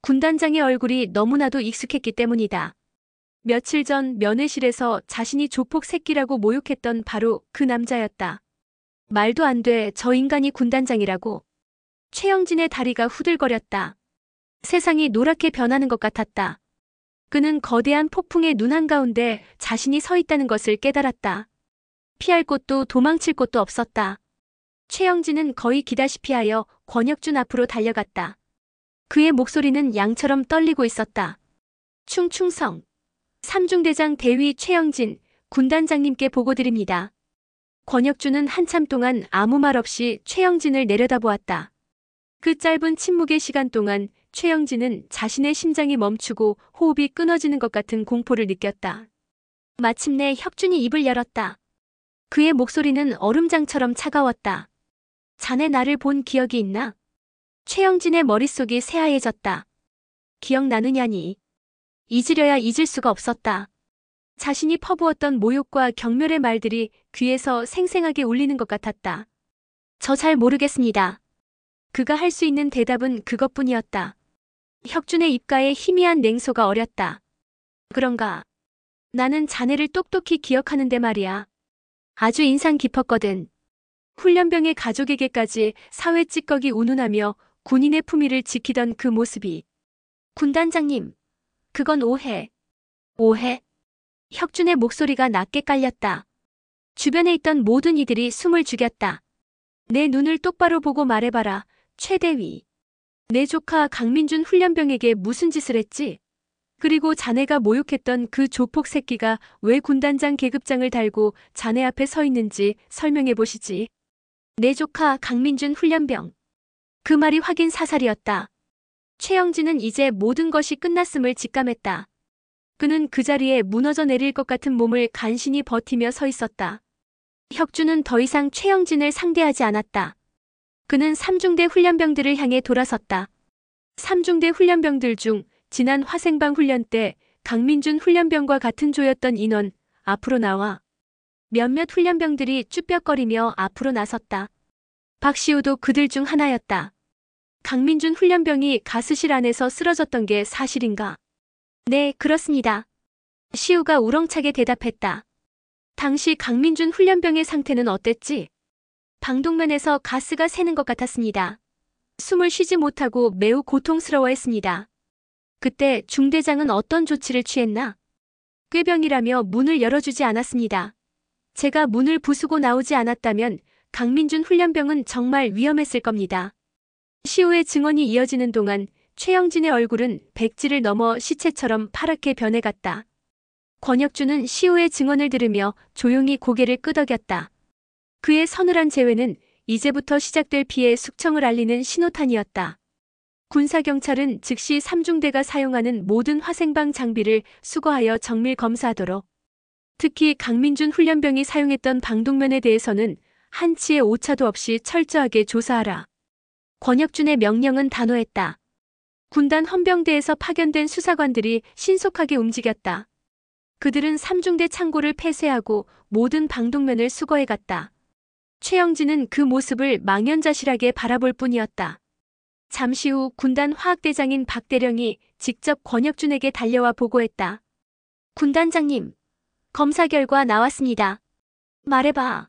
A: 군단장의 얼굴이 너무나도 익숙했기 때문이다. 며칠 전 면회실에서 자신이 조폭 새끼라고 모욕했던 바로 그 남자였다. 말도 안 돼, 저 인간이 군단장이라고. 최영진의 다리가 후들거렸다. 세상이 노랗게 변하는 것 같았다. 그는 거대한 폭풍의 눈 한가운데 자신이 서 있다는 것을 깨달았다. 피할 곳도 도망칠 곳도 없었다. 최영진은 거의 기다시피 하여 권혁준 앞으로 달려갔다. 그의 목소리는 양처럼 떨리고 있었다. 충성. 삼중대장 대위 최영진, 군단장님께 보고드립니다. 권혁준은 한참 동안 아무 말 없이 최영진을 내려다보았다. 그 짧은 침묵의 시간 동안 최영진은 자신의 심장이 멈추고 호흡이 끊어지는 것 같은 공포를 느꼈다. 마침내 혁준이 입을 열었다. 그의 목소리는 얼음장처럼 차가웠다. 자네 나를 본 기억이 있나? 최영진의 머릿속이 새하얘졌다. 기억나느냐니? 잊으려야 잊을 수가 없었다. 자신이 퍼부었던 모욕과 경멸의 말들이 귀에서 생생하게 울리는 것 같았다. 저 잘 모르겠습니다. 그가 할 수 있는 대답은 그것뿐이었다. 혁준의 입가에 희미한 냉소가 어렸다. 그런가? 나는 자네를 똑똑히 기억하는데 말이야. 아주 인상 깊었거든. 훈련병의 가족에게까지 사회 찌꺼기 운운하며 군인의 품위를 지키던 그 모습이. 군단장님, 그건 오해. 오해? 혁준의 목소리가 낮게 깔렸다. 주변에 있던 모든 이들이 숨을 죽였다. 내 눈을 똑바로 보고 말해봐라, 최대위. 내 조카 강민준 훈련병에게 무슨 짓을 했지? 그리고 자네가 모욕했던 그 조폭 새끼가 왜 군단장 계급장을 달고 자네 앞에 서 있는지 설명해 보시지. 내 조카 강민준 훈련병. 그 말이 확인 사살이었다. 최영진은 이제 모든 것이 끝났음을 직감했다. 그는 그 자리에 무너져 내릴 것 같은 몸을 간신히 버티며 서 있었다. 혁준은 더 이상 최영진을 상대하지 않았다. 그는 삼중대 훈련병들을 향해 돌아섰다. 삼중대 훈련병들 중 지난 화생방 훈련 때 강민준 훈련병과 같은 조였던 인원 앞으로 나와. 몇몇 훈련병들이 쭈뼛거리며 앞으로 나섰다. 박시우도 그들 중 하나였다. 강민준 훈련병이 가스실 안에서 쓰러졌던 게 사실인가? 네, 그렇습니다. 시우가 우렁차게 대답했다. 당시 강민준 훈련병의 상태는 어땠지? 방독면에서 가스가 새는 것 같았습니다. 숨을 쉬지 못하고 매우 고통스러워했습니다. 그때 중대장은 어떤 조치를 취했나? 꾀병이라며 문을 열어주지 않았습니다. 제가 문을 부수고 나오지 않았다면 강민준 훈련병은 정말 위험했을 겁니다. 시우의 증언이 이어지는 동안 최영진의 얼굴은 백지를 넘어 시체처럼 파랗게 변해갔다. 권혁준은 시우의 증언을 들으며 조용히 고개를 끄덕였다. 그의 서늘한 재회는 이제부터 시작될 피해 숙청을 알리는 신호탄이었다. 군사경찰은 즉시 삼중대가 사용하는 모든 화생방 장비를 수거하여 정밀 검사하도록. 특히 강민준 훈련병이 사용했던 방독면에 대해서는 한치의 오차도 없이 철저하게 조사하라. 권혁준의 명령은 단호했다. 군단 헌병대에서 파견된 수사관들이 신속하게 움직였다. 그들은 삼중대 창고를 폐쇄하고 모든 방독면을 수거해갔다. 최영진은 그 모습을 망연자실하게 바라볼 뿐이었다. 잠시 후 군단 화학대장인 박대령이 직접 권혁준에게 달려와 보고했다. 군단장님, 검사 결과 나왔습니다. 말해봐.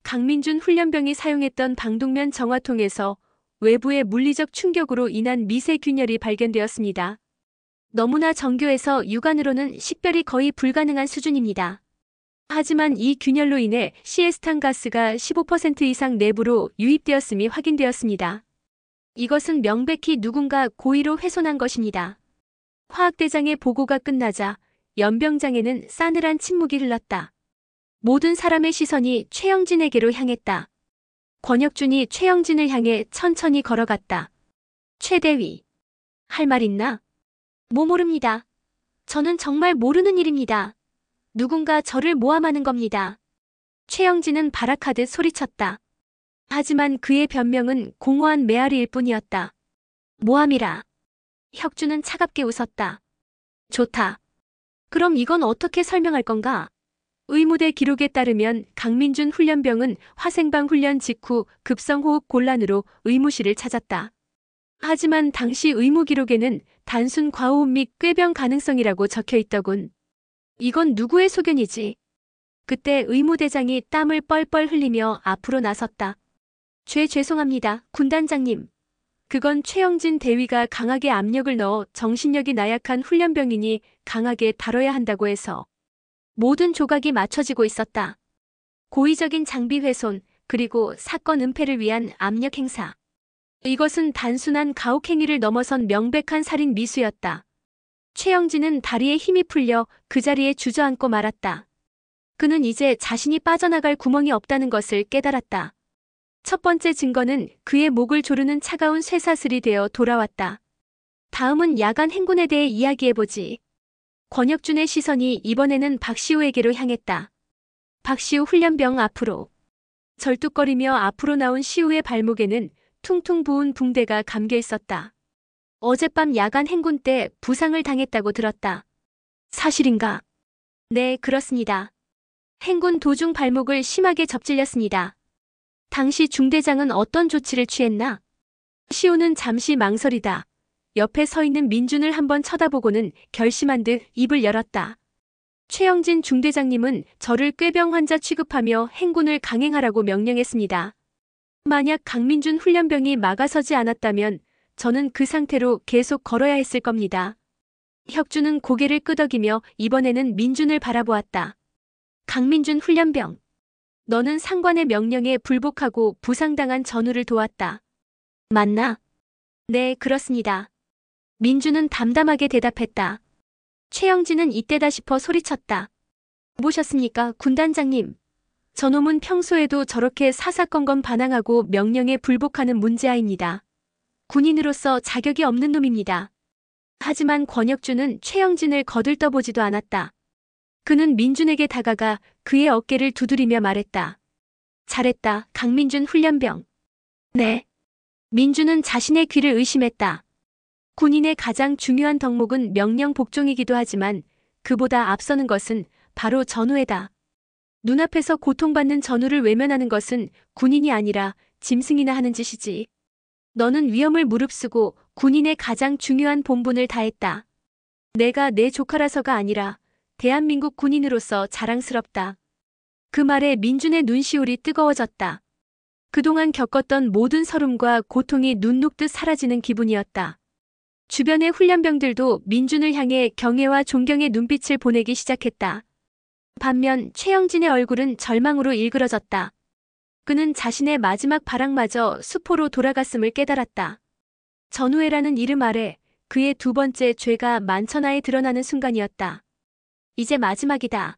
A: 강민준 훈련병이 사용했던 방독면 정화통에서 외부의 물리적 충격으로 인한 미세균열이 발견되었습니다. 너무나 정교해서 육안으로는 식별이 거의 불가능한 수준입니다. 하지만 이 균열로 인해 시에스탄 가스가 15% 이상 내부로 유입되었음이 확인되었습니다. 이것은 명백히 누군가 고의로 훼손한 것입니다. 화학대장의 보고가 끝나자 연병장에는 싸늘한 침묵이 흘렀다. 모든 사람의 시선이 최영진에게로 향했다. 권혁준이 최영진을 향해 천천히 걸어갔다. 최대위, 할 말 있나? 뭐 모릅니다. 저는 정말 모르는 일입니다. 누군가 저를 모함하는 겁니다. 최영진은 발악하듯 소리쳤다. 하지만 그의 변명은 공허한 메아리일 뿐이었다. 모함이라. 혁준은 차갑게 웃었다. 좋다. 그럼 이건 어떻게 설명할 건가? 의무대 기록에 따르면 강민준 훈련병은 화생방 훈련 직후 급성호흡 곤란으로 의무실을 찾았다. 하지만 당시 의무 기록에는 단순 과호흡 및 꾀병 가능성이라고 적혀 있더군. 이건 누구의 소견이지? 그때 의무대장이 땀을 뻘뻘 흘리며 앞으로 나섰다. 죄송합니다, 군단장님. 그건 최영진 대위가 강하게 압력을 넣어 정신력이 나약한 훈련병이니 강하게 다뤄야 한다고 해서. 모든 조각이 맞춰지고 있었다. 고의적인 장비 훼손, 그리고 사건 은폐를 위한 압력 행사. 이것은 단순한 가혹행위를 넘어선 명백한 살인 미수였다. 최영진은 다리에 힘이 풀려 그 자리에 주저앉고 말았다. 그는 이제 자신이 빠져나갈 구멍이 없다는 것을 깨달았다. 첫 번째 증거는 그의 목을 조르는 차가운 쇠사슬이 되어 돌아왔다. 다음은 야간 행군에 대해 이야기해보지. 권혁준의 시선이 이번에는 박시우에게로 향했다. 박시우 훈련병 앞으로. 절뚝거리며 앞으로 나온 시우의 발목에는 퉁퉁 부은 붕대가 감겨 있었다. 어젯밤 야간 행군 때 부상을 당했다고 들었다. 사실인가? 네, 그렇습니다. 행군 도중 발목을 심하게 접질렸습니다. 당시 중대장은 어떤 조치를 취했나? 시우는 잠시 망설이다. 옆에 서 있는 민준을 한번 쳐다보고는 결심한 듯 입을 열었다. 최영진 중대장님은 저를 꾀병 환자 취급하며 행군을 강행하라고 명령했습니다. 만약 강민준 훈련병이 막아서지 않았다면 저는 그 상태로 계속 걸어야 했을 겁니다. 혁준은 고개를 끄덕이며 이번에는 민준을 바라보았다. 강민준 훈련병. 너는 상관의 명령에 불복하고 부상당한 전우를 도왔다. 맞나? 네, 그렇습니다. 민준은 담담하게 대답했다. 최영진은 이때다 싶어 소리쳤다. 보셨습니까, 군단장님? 저놈은 평소에도 저렇게 사사건건 반항하고 명령에 불복하는 문제아입니다. 군인으로서 자격이 없는 놈입니다. 하지만 권혁준은 최영진을 거들떠보지도 않았다. 그는 민준에게 다가가 그의 어깨를 두드리며 말했다. 잘했다, 강민준 훈련병. 네. 민준은 자신의 귀를 의심했다. 군인의 가장 중요한 덕목은 명령 복종이기도 하지만 그보다 앞서는 것은 바로 전우애다. 눈앞에서 고통받는 전우를 외면하는 것은 군인이 아니라 짐승이나 하는 짓이지. 너는 위험을 무릅쓰고 군인의 가장 중요한 본분을 다했다. 내가 내 조카라서가 아니라 대한민국 군인으로서 자랑스럽다. 그 말에 민준의 눈시울이 뜨거워졌다. 그동안 겪었던 모든 서름과 고통이 눈 녹듯 사라지는 기분이었다. 주변의 훈련병들도 민준을 향해 경애와 존경의 눈빛을 보내기 시작했다. 반면 최영진의 얼굴은 절망으로 일그러졌다. 그는 자신의 마지막 발악마저 수포로 돌아갔음을 깨달았다. 전우회라는 이름 아래 그의 두 번째 죄가 만천하에 드러나는 순간이었다. 이제 마지막이다.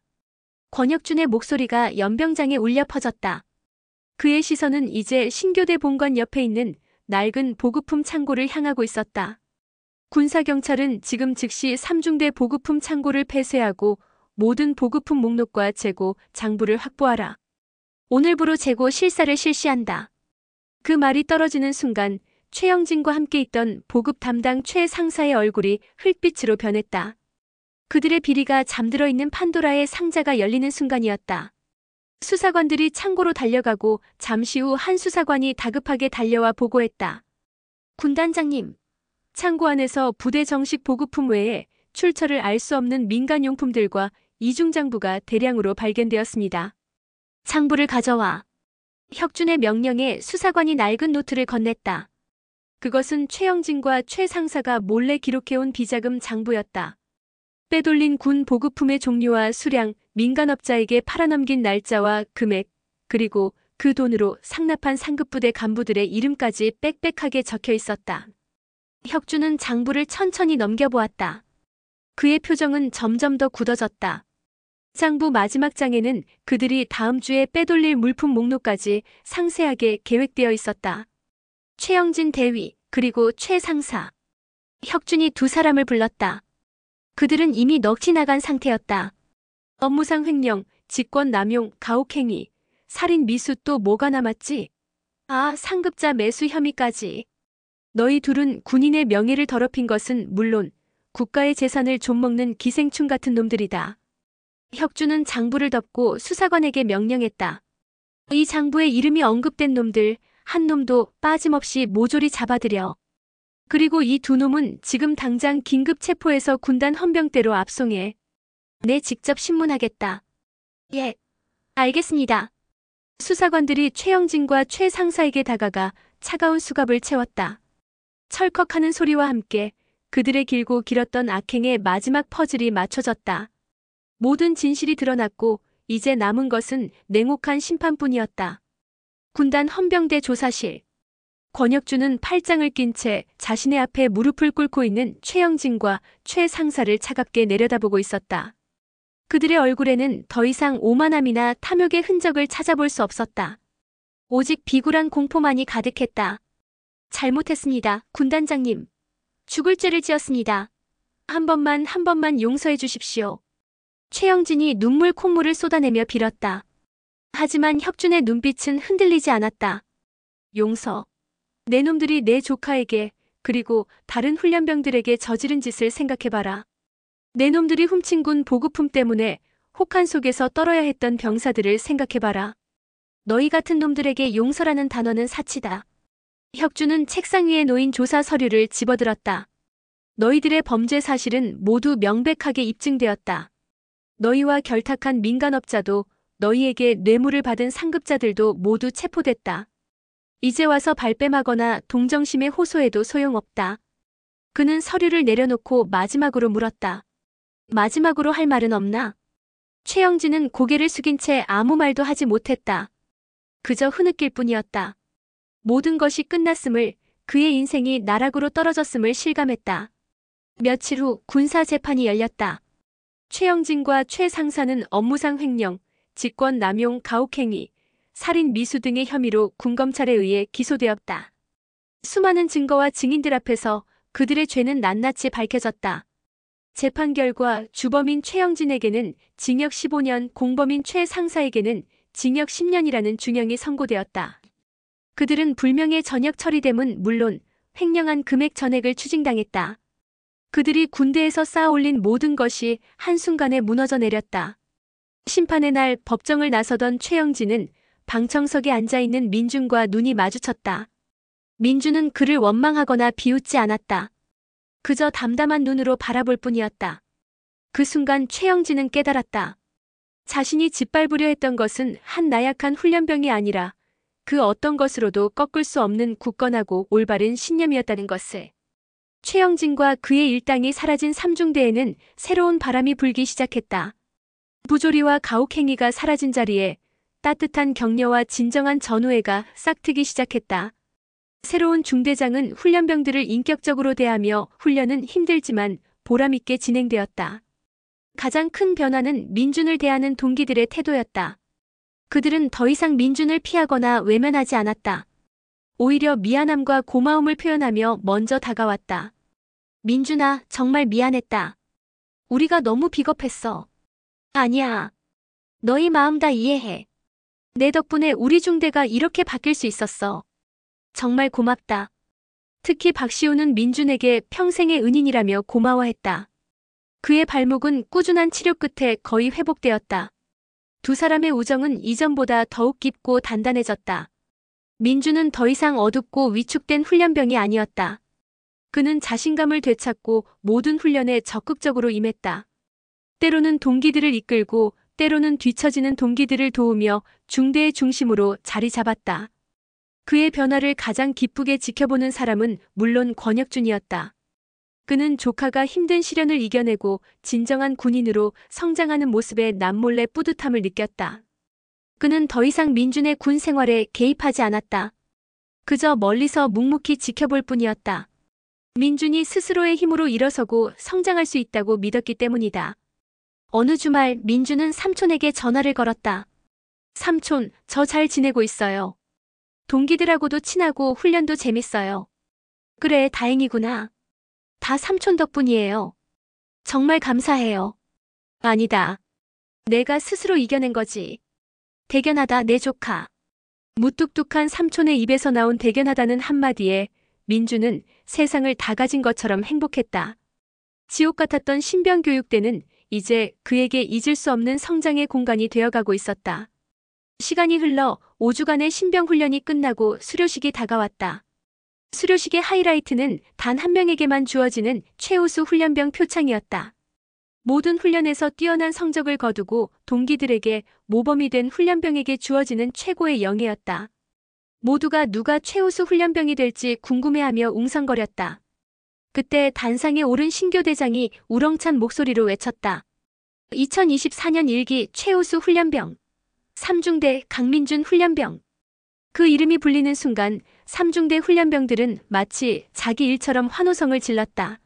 A: 권혁준의 목소리가 연병장에 울려 퍼졌다. 그의 시선은 이제 신교대 본관 옆에 있는 낡은 보급품 창고를 향하고 있었다. 군사경찰은 지금 즉시 삼중대 보급품 창고를 폐쇄하고 모든 보급품 목록과 재고, 장부를 확보하라. 오늘부로 재고 실사를 실시한다. 그 말이 떨어지는 순간 최영진과 함께 있던 보급 담당 최 상사의 얼굴이 흙빛으로 변했다. 그들의 비리가 잠들어 있는 판도라의 상자가 열리는 순간이었다. 수사관들이 창고로 달려가고 잠시 후 한 수사관이 다급하게 달려와 보고했다. 군단장님, 창고 안에서 부대 정식 보급품 외에 출처를 알 수 없는 민간용품들과 이중장부가 대량으로 발견되었습니다. 장부를 가져와. 혁준의 명령에 수사관이 낡은 노트를 건넸다. 그것은 최영진과 최 상사가 몰래 기록해온 비자금 장부였다. 빼돌린 군 보급품의 종류와 수량, 민간업자에게 팔아넘긴 날짜와 금액, 그리고 그 돈으로 상납한 상급부대 간부들의 이름까지 빽빽하게 적혀 있었다. 혁준은 장부를 천천히 넘겨보았다. 그의 표정은 점점 더 굳어졌다. 장부 마지막 장에는 그들이 다음 주에 빼돌릴 물품 목록까지 상세하게 계획되어 있었다. 최영진 대위, 그리고 최 상사. 혁준이 두 사람을 불렀다. 그들은 이미 넋이 나간 상태였다. 업무상 횡령, 직권 남용, 가혹행위, 살인 미수 또 뭐가 남았지? 아, 상급자 매수 혐의까지. 너희 둘은 군인의 명예를 더럽힌 것은 물론 국가의 재산을 좀먹는 기생충 같은 놈들이다. 혁준은 장부를 덮고 수사관에게 명령했다. 이 장부에 이름이 언급된 놈들 한 놈도 빠짐없이 모조리 잡아들여. 그리고 이 두 놈은 지금 당장 긴급 체포해서 군단 헌병대로 압송해. 내 직접 신문하겠다. 예, 알겠습니다. 수사관들이 최영진과 최 상사에게 다가가 차가운 수갑을 채웠다. 철컥하는 소리와 함께 그들의 길고 길었던 악행의 마지막 퍼즐이 맞춰졌다. 모든 진실이 드러났고 이제 남은 것은 냉혹한 심판뿐이었다. 군단 헌병대 조사실. 권혁준은 팔짱을 낀 채 자신의 앞에 무릎을 꿇고 있는 최영진과 최 상사를 차갑게 내려다보고 있었다. 그들의 얼굴에는 더 이상 오만함이나 탐욕의 흔적을 찾아볼 수 없었다. 오직 비굴한 공포만이 가득했다. 잘못했습니다, 군단장님. 죽을 죄를 지었습니다. 한 번만 용서해 주십시오. 최영진이 눈물 콧물을 쏟아내며 빌었다. 하지만 혁준의 눈빛은 흔들리지 않았다. 용서. 내 놈들이 내 조카에게 그리고 다른 훈련병들에게 저지른 짓을 생각해봐라. 내 놈들이 훔친 군 보급품 때문에 혹한 속에서 떨어야 했던 병사들을 생각해봐라. 너희 같은 놈들에게 용서라는 단어는 사치다. 혁준은 책상 위에 놓인 조사 서류를 집어들었다. 너희들의 범죄 사실은 모두 명백하게 입증되었다. 너희와 결탁한 민간업자도 너희에게 뇌물을 받은 상급자들도 모두 체포됐다. 이제 와서 발뺌하거나 동정심에 호소해도 소용없다. 그는 서류를 내려놓고 마지막으로 물었다. 마지막으로 할 말은 없나? 최영진은 고개를 숙인 채 아무 말도 하지 못했다. 그저 흐느낄 뿐이었다. 모든 것이 끝났음을, 그의 인생이 나락으로 떨어졌음을 실감했다. 며칠 후 군사 재판이 열렸다. 최영진과 최 상사는 업무상 횡령, 직권 남용, 가혹행위, 살인 미수 등의 혐의로 군검찰에 의해 기소되었다. 수많은 증거와 증인들 앞에서 그들의 죄는 낱낱이 밝혀졌다. 재판 결과 주범인 최영진에게는 징역 15년, 공범인 최 상사에게는 징역 10년이라는 중형이 선고되었다. 그들은 불명예 전역 처리됨은 물론 횡령한 금액 전액을 추징당했다. 그들이 군대에서 쌓아올린 모든 것이 한순간에 무너져 내렸다. 심판의 날 법정을 나서던 최영진은 방청석에 앉아있는 민준과 눈이 마주쳤다. 민준은 그를 원망하거나 비웃지 않았다. 그저 담담한 눈으로 바라볼 뿐이었다. 그 순간 최영진은 깨달았다. 자신이 짓밟으려 했던 것은 한 나약한 훈련병이 아니라 그 어떤 것으로도 꺾을 수 없는 굳건하고 올바른 신념이었다는 것을. 최영진과 그의 일당이 사라진 삼중대에는 새로운 바람이 불기 시작했다. 부조리와 가혹행위가 사라진 자리에 따뜻한 격려와 진정한 전우애가 싹트기 시작했다. 새로운 중대장은 훈련병들을 인격적으로 대하며 훈련은 힘들지만 보람있게 진행되었다. 가장 큰 변화는 민준을 대하는 동기들의 태도였다. 그들은 더 이상 민준을 피하거나 외면하지 않았다. 오히려 미안함과 고마움을 표현하며 먼저 다가왔다. 민준아, 정말 미안했다. 우리가 너무 비겁했어. 아니야. 너희 마음 다 이해해. 내 덕분에 우리 중대가 이렇게 바뀔 수 있었어. 정말 고맙다. 특히 박시우는 민준에게 평생의 은인이라며 고마워했다. 그의 발목은 꾸준한 치료 끝에 거의 회복되었다. 두 사람의 우정은 이전보다 더욱 깊고 단단해졌다. 민준은 더 이상 어둡고 위축된 훈련병이 아니었다. 그는 자신감을 되찾고 모든 훈련에 적극적으로 임했다. 때로는 동기들을 이끌고 때로는 뒤처지는 동기들을 도우며 중대의 중심으로 자리 잡았다. 그의 변화를 가장 기쁘게 지켜보는 사람은 물론 권혁준이었다. 그는 조카가 힘든 시련을 이겨내고 진정한 군인으로 성장하는 모습에 남몰래 뿌듯함을 느꼈다. 그는 더 이상 민준의 군 생활에 개입하지 않았다. 그저 멀리서 묵묵히 지켜볼 뿐이었다. 민준이 스스로의 힘으로 일어서고 성장할 수 있다고 믿었기 때문이다. 어느 주말 민준은 삼촌에게 전화를 걸었다. 삼촌, 저 잘 지내고 있어요. 동기들하고도 친하고 훈련도 재밌어요. 그래, 다행이구나. 다 삼촌 덕분이에요. 정말 감사해요. 아니다. 내가 스스로 이겨낸 거지. 대견하다, 내 조카. 무뚝뚝한 삼촌의 입에서 나온 대견하다는 한마디에 민준은 세상을 다 가진 것처럼 행복했다. 지옥 같았던 신병교육대는 이제 그에게 잊을 수 없는 성장의 공간이 되어가고 있었다. 시간이 흘러 5주간의 신병훈련이 끝나고 수료식이 다가왔다. 수료식의 하이라이트는 단 한 명에게만 주어지는 최우수 훈련병 표창이었다. 모든 훈련에서 뛰어난 성적을 거두고 동기들에게 모범이 된 훈련병에게 주어지는 최고의 영예였다. 모두가 누가 최우수 훈련병이 될지 궁금해하며 웅성거렸다. 그때 단상에 오른 신교대장이 우렁찬 목소리로 외쳤다. 2024년 1기 최우수 훈련병. 3중대 강민준 훈련병. 그 이름이 불리는 순간 3중대 훈련병들은 마치 자기 일처럼 환호성을 질렀다.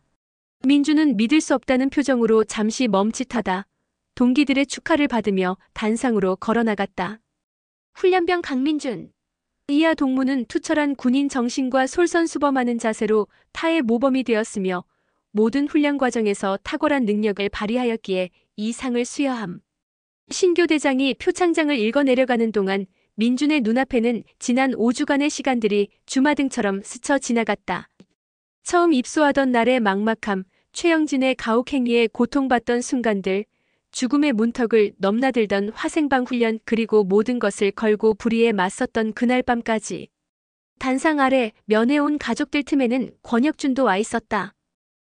A: 민준은 믿을 수 없다는 표정으로 잠시 멈칫하다 동기들의 축하를 받으며 단상으로 걸어나갔다. 훈련병 강민준. 이하 동무는 투철한 군인 정신과 솔선수범하는 자세로 타의 모범이 되었으며 모든 훈련 과정에서 탁월한 능력을 발휘하였기에 이 상을 수여함. 신교대장이 표창장을 읽어내려가는 동안 민준의 눈앞에는 지난 5주간의 시간들이 주마등처럼 스쳐 지나갔다. 처음 입소하던 날의 막막함, 최영진의 가혹행위에 고통받던 순간들, 죽음의 문턱을 넘나들던 화생방 훈련 그리고 모든 것을 걸고 불의에 맞섰던 그날 밤까지. 단상 아래 면회온 가족들 틈에는 권혁준도 와 있었다.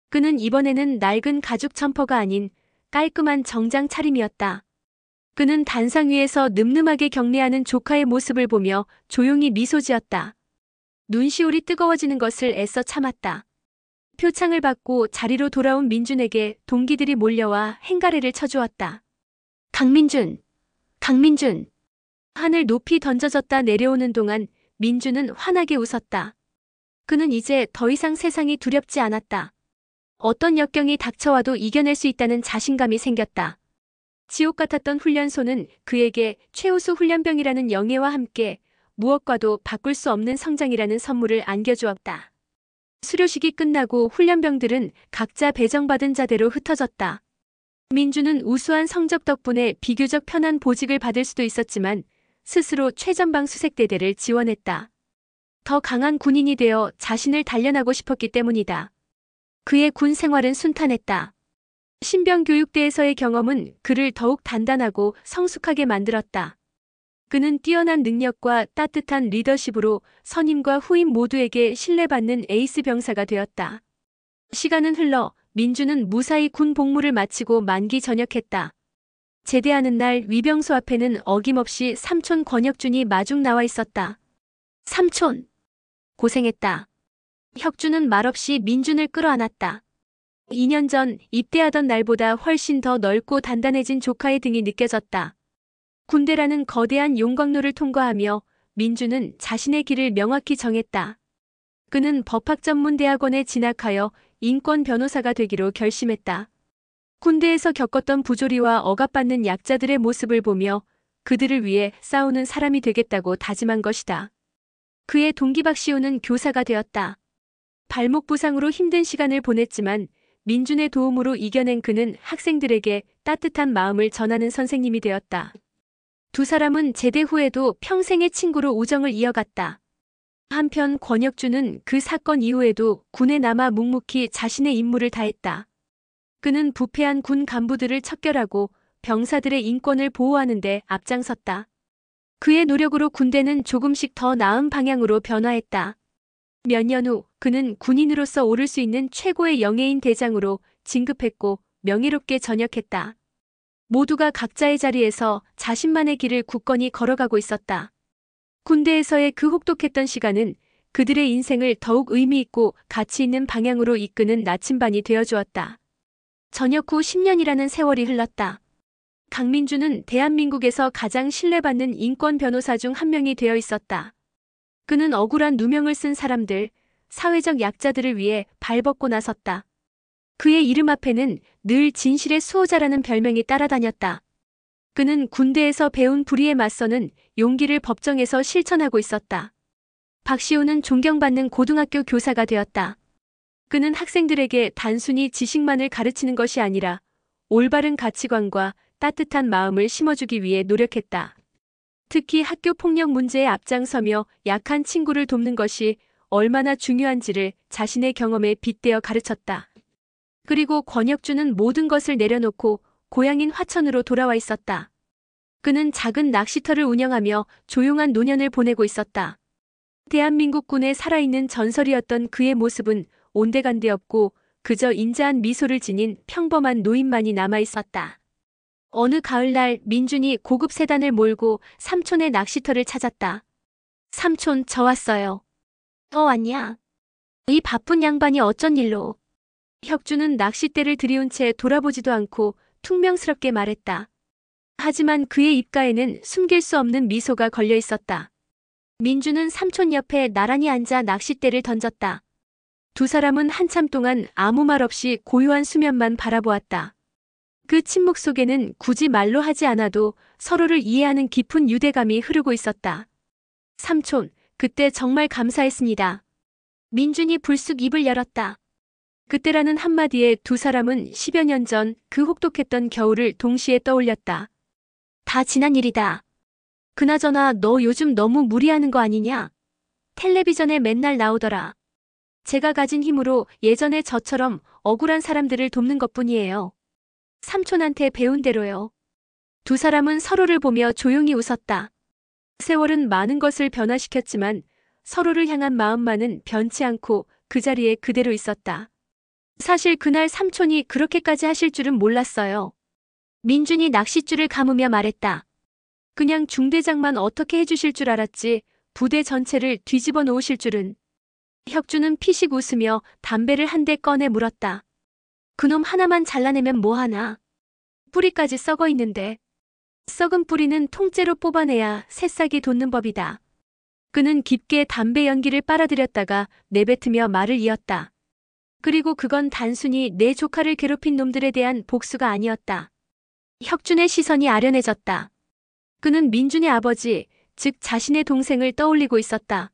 A: 그는 이번에는 낡은 가죽 점퍼가 아닌 깔끔한 정장 차림이었다. 그는 단상 위에서 늠름하게 경례하는 조카의 모습을 보며 조용히 미소 지었다. 눈시울이 뜨거워지는 것을 애써 참았다. 표창을 받고 자리로 돌아온 민준에게 동기들이 몰려와 행가래를 쳐주었다. 강민준! 강민준! 하늘 높이 던져졌다 내려오는 동안 민준은 환하게 웃었다. 그는 이제 더 이상 세상이 두렵지 않았다. 어떤 역경이 닥쳐와도 이겨낼 수 있다는 자신감이 생겼다. 지옥 같았던 훈련소는 그에게 최우수 훈련병이라는 영예와 함께 무엇과도 바꿀 수 없는 성장이라는 선물을 안겨주었다. 수료식이 끝나고 훈련병들은 각자 배정받은 자대로 흩어졌다. 민준은 우수한 성적 덕분에 비교적 편한 보직을 받을 수도 있었지만 스스로 최전방 수색대대를 지원했다. 더 강한 군인이 되어 자신을 단련하고 싶었기 때문이다. 그의 군 생활은 순탄했다. 신병교육대에서의 경험은 그를 더욱 단단하고 성숙하게 만들었다. 그는 뛰어난 능력과 따뜻한 리더십으로 선임과 후임 모두에게 신뢰받는 에이스 병사가 되었다. 시간은 흘러 민준은 무사히 군 복무를 마치고 만기 전역했다. 제대하는 날 위병소 앞에는 어김없이 삼촌 권혁준이 마중 나와 있었다. 삼촌! 고생했다. 혁준은 말없이 민준을 끌어안았다. 2년 전 입대하던 날보다 훨씬 더 넓고 단단해진 조카의 등이 느껴졌다. 군대라는 거대한 용광로를 통과하며 민주는 자신의 길을 명확히 정했다. 그는 법학전문대학원에 진학하여 인권 변호사가 되기로 결심했다. 군대에서 겪었던 부조리와 억압받는 약자들의 모습을 보며 그들을 위해 싸우는 사람이 되겠다고 다짐한 것이다. 그의 동기 박시우는 교사가 되었다. 발목 부상으로 힘든 시간을 보냈지만 민준의 도움으로 이겨낸 그는 학생들에게 따뜻한 마음을 전하는 선생님이 되었다. 두 사람은 제대 후에도 평생의 친구로 우정을 이어갔다. 한편 권혁주는 그 사건 이후에도 군에 남아 묵묵히 자신의 임무를 다했다. 그는 부패한 군 간부들을 척결하고 병사들의 인권을 보호하는 데 앞장섰다. 그의 노력으로 군대는 조금씩 더 나은 방향으로 변화했다. 몇 년 후 그는 군인으로서 오를 수 있는 최고의 영예인 대장으로 진급했고 명예롭게 전역했다. 모두가 각자의 자리에서 자신만의 길을 굳건히 걸어가고 있었다. 군대에서의 그 혹독했던 시간은 그들의 인생을 더욱 의미 있고 가치 있는 방향으로 이끄는 나침반이 되어주었다. 전역 후 10년이라는 세월이 흘렀다. 강민주는 대한민국에서 가장 신뢰받는 인권 변호사 중 한 명이 되어 있었다. 그는 억울한 누명을 쓴 사람들, 사회적 약자들을 위해 발벗고 나섰다. 그의 이름 앞에는 늘 진실의 수호자라는 별명이 따라다녔다. 그는 군대에서 배운 불의에 맞서는 용기를 법정에서 실천하고 있었다. 박시우는 존경받는 고등학교 교사가 되었다. 그는 학생들에게 단순히 지식만을 가르치는 것이 아니라 올바른 가치관과 따뜻한 마음을 심어주기 위해 노력했다. 특히 학교 폭력 문제에 앞장서며 약한 친구를 돕는 것이 얼마나 중요한지를 자신의 경험에 빗대어 가르쳤다. 그리고 권혁주는 모든 것을 내려놓고 고향인 화천으로 돌아와 있었다. 그는 작은 낚시터를 운영하며 조용한 노년을 보내고 있었다. 대한민국 군에 살아있는 전설이었던 그의 모습은 온데간데 없고 그저 인자한 미소를 지닌 평범한 노인만이 남아있었다. 어느 가을날 민준이 고급 세단을 몰고 삼촌의 낚시터를 찾았다. 삼촌, 저 왔어요. 왔냐? 이 바쁜 양반이 어쩐 일로? 혁주는 낚싯대를 들이운 채 돌아보지도 않고 퉁명스럽게 말했다. 하지만 그의 입가에는 숨길 수 없는 미소가 걸려 있었다. 민주는 삼촌 옆에 나란히 앉아 낚싯대를 던졌다. 두 사람은 한참 동안 아무 말 없이 고요한 수면만 바라보았다. 그 침묵 속에는 굳이 말로 하지 않아도 서로를 이해하는 깊은 유대감이 흐르고 있었다. 삼촌, 그때 정말 감사했습니다. 민준이 불쑥 입을 열었다. 그때라는 한마디에 두 사람은 10여 년 전 그 혹독했던 겨울을 동시에 떠올렸다. 다 지난 일이다. 그나저나 너 요즘 너무 무리하는 거 아니냐? 텔레비전에 맨날 나오더라. 제가 가진 힘으로 예전에 저처럼 억울한 사람들을 돕는 것뿐이에요. 삼촌한테 배운 대로요. 두 사람은 서로를 보며 조용히 웃었다. 세월은 많은 것을 변화시켰지만 서로를 향한 마음만은 변치 않고 그 자리에 그대로 있었다. 사실 그날 삼촌이 그렇게까지 하실 줄은 몰랐어요. 민준이 낚싯줄을 감으며 말했다. 그냥 중대장만 어떻게 해주실 줄 알았지 부대 전체를 뒤집어 놓으실 줄은. 혁주는 피식 웃으며 담배를 한 대 꺼내 물었다. 그놈 하나만 잘라내면 뭐하나. 뿌리까지 썩어 있는데. 썩은 뿌리는 통째로 뽑아내야 새싹이 돋는 법이다. 그는 깊게 담배 연기를 빨아들였다가 내뱉으며 말을 이었다. 그리고 그건 단순히 내 조카를 괴롭힌 놈들에 대한 복수가 아니었다. 혁준의 시선이 아련해졌다. 그는 민준의 아버지, 즉 자신의 동생을 떠올리고 있었다.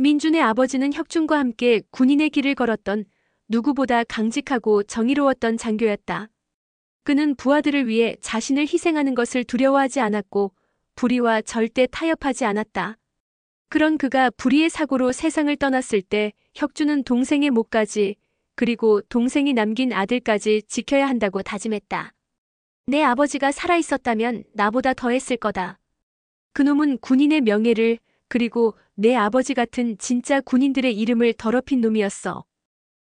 A: 민준의 아버지는 혁준과 함께 군인의 길을 걸었던 누구보다 강직하고 정의로웠던 장교였다. 그는 부하들을 위해 자신을 희생하는 것을 두려워하지 않았고 불의와 절대 타협하지 않았다. 그런 그가 불의의 사고로 세상을 떠났을 때 혁준은 동생의 목까지 그리고 동생이 남긴 아들까지 지켜야 한다고 다짐했다. 내 아버지가 살아있었다면 나보다 더 했을 거다. 그놈은 군인의 명예를 그리고 내 아버지 같은 진짜 군인들의 이름을 더럽힌 놈이었어.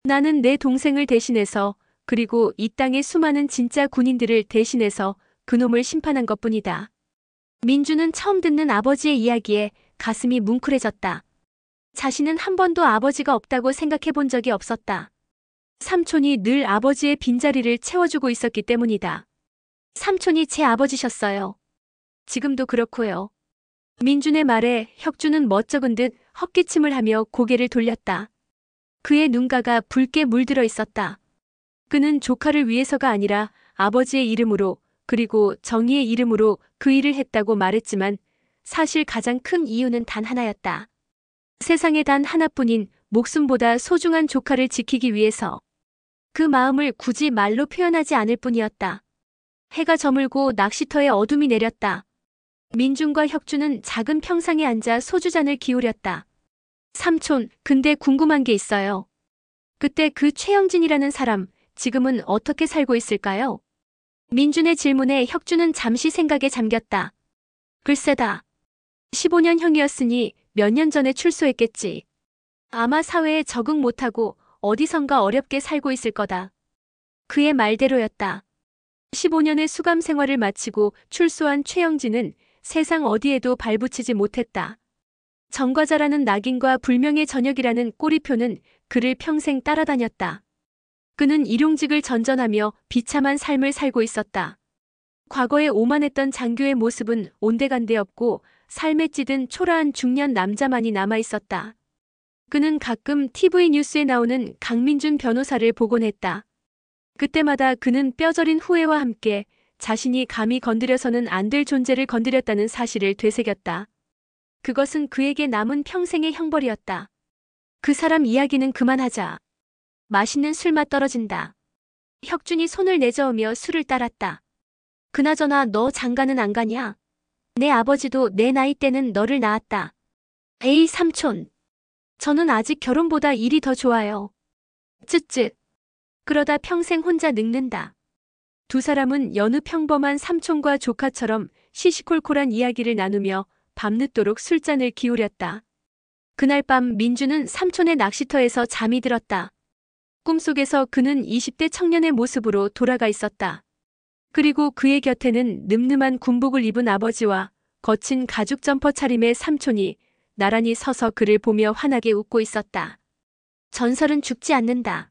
A: 나는 내 동생을 대신해서 그리고 이 땅의 수많은 진짜 군인들을 대신해서 그놈을 심판한 것뿐이다. 민주는 처음 듣는 아버지의 이야기에 가슴이 뭉클해졌다. 자신은 한 번도 아버지가 없다고 생각해 본 적이 없었다. 삼촌이 늘 아버지의 빈자리를 채워주고 있었기 때문이다. 삼촌이 제 아버지셨어요. 지금도 그렇고요. 민준의 말에 혁준은 멋쩍은 듯 헛기침을 하며 고개를 돌렸다. 그의 눈가가 붉게 물들어 있었다. 그는 조카를 위해서가 아니라 아버지의 이름으로 그리고 정의의 이름으로 그 일을 했다고 말했지만 사실 가장 큰 이유는 단 하나였다. 세상에 단 하나뿐인 목숨보다 소중한 조카를 지키기 위해서. 그 마음을 굳이 말로 표현하지 않을 뿐이었다. 해가 저물고 낚시터에 어둠이 내렸다. 민준과 혁준은 작은 평상에 앉아 소주잔을 기울였다. 삼촌, 근데 궁금한 게 있어요. 그때 그 최영진이라는 사람, 지금은 어떻게 살고 있을까요? 민준의 질문에 혁준은 잠시 생각에 잠겼다. 글쎄다. 15년형이었으니 몇 년 전에 출소했겠지. 아마 사회에 적응 못하고 어디선가 어렵게 살고 있을 거다. 그의 말대로였다. 15년의 수감 생활을 마치고 출소한 최영진은 세상 어디에도 발붙이지 못했다. 정과자라는 낙인과 불명예 전역이라는 꼬리표는 그를 평생 따라다녔다. 그는 일용직을 전전하며 비참한 삶을 살고 있었다. 과거에 오만했던 장교의 모습은 온데간데 없고 삶에 찌든 초라한 중년 남자만이 남아있었다. 그는 가끔 TV 뉴스에 나오는 강민준 변호사를 보곤 했다. 그때마다 그는 뼈저린 후회와 함께 자신이 감히 건드려서는 안 될 존재를 건드렸다는 사실을 되새겼다. 그것은 그에게 남은 평생의 형벌이었다. 그 사람 이야기는 그만하자. 맛있는 술맛 떨어진다. 혁준이 손을 내저으며 술을 따랐다. 그나저나 너 장가는 안 가냐? 내 아버지도 내 나이 때는 너를 낳았다. 에이 삼촌. 저는 아직 결혼보다 일이 더 좋아요. 쯧쯧. 그러다 평생 혼자 늙는다. 두 사람은 여느 평범한 삼촌과 조카처럼 시시콜콜한 이야기를 나누며 밤늦도록 술잔을 기울였다. 그날 밤 민주는 삼촌의 낚시터에서 잠이 들었다. 꿈속에서 그는 20대 청년의 모습으로 돌아가 있었다. 그리고 그의 곁에는 늠름한 군복을 입은 아버지와 거친 가죽 점퍼 차림의 삼촌이 나란히 서서 그를 보며 환하게 웃고 있었다. 전설은 죽지 않는다.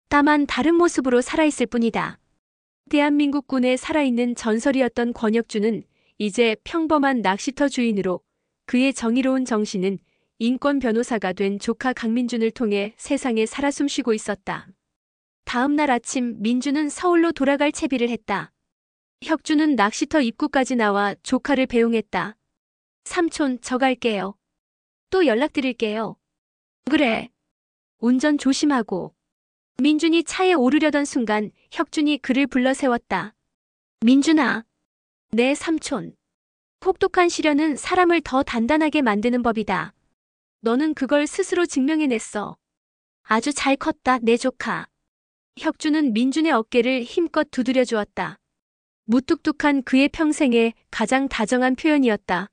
A: 다만 다른 모습으로 살아있을 뿐이다. 대한민국군에 살아있는 전설이었던 권혁준은 이제 평범한 낚시터 주인으로 그의 정의로운 정신은 인권 변호사가 된 조카 강민준을 통해 세상에 살아 숨쉬고 있었다. 다음 날 아침 민준은 서울로 돌아갈 채비를 했다. 혁준은 낚시터 입구까지 나와 조카를 배웅했다. 삼촌, 저 갈게요. 또 연락드릴게요. 그래. 운전 조심하고. 민준이 차에 오르려던 순간 혁준이 그를 불러 세웠다. 민준아. 네, 삼촌. 혹독한 시련은 사람을 더 단단하게 만드는 법이다. 너는 그걸 스스로 증명해냈어. 아주 잘 컸다, 내 조카. 혁준은 민준의 어깨를 힘껏 두드려 주었다. 무뚝뚝한 그의 평생에 가장 다정한 표현이었다.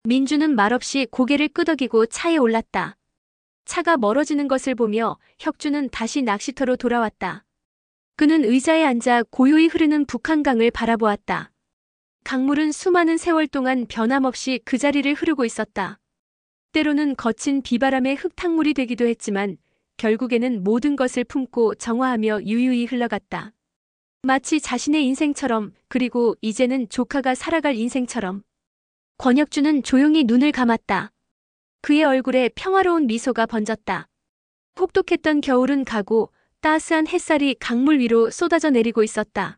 A: 민준은 말없이 고개를 끄덕이고 차에 올랐다. 차가 멀어지는 것을 보며 혁준은 다시 낚시터로 돌아왔다. 그는 의자에 앉아 고요히 흐르는 북한강을 바라보았다. 강물은 수많은 세월 동안 변함없이 그 자리를 흐르고 있었다. 때로는 거친 비바람의 흙탕물이 되기도 했지만 결국에는 모든 것을 품고 정화하며 유유히 흘러갔다. 마치 자신의 인생처럼, 그리고 이제는 조카가 살아갈 인생처럼. 권혁준은 조용히 눈을 감았다. 그의 얼굴에 평화로운 미소가 번졌다. 혹독했던 겨울은 가고 따스한 햇살이 강물 위로 쏟아져 내리고 있었다.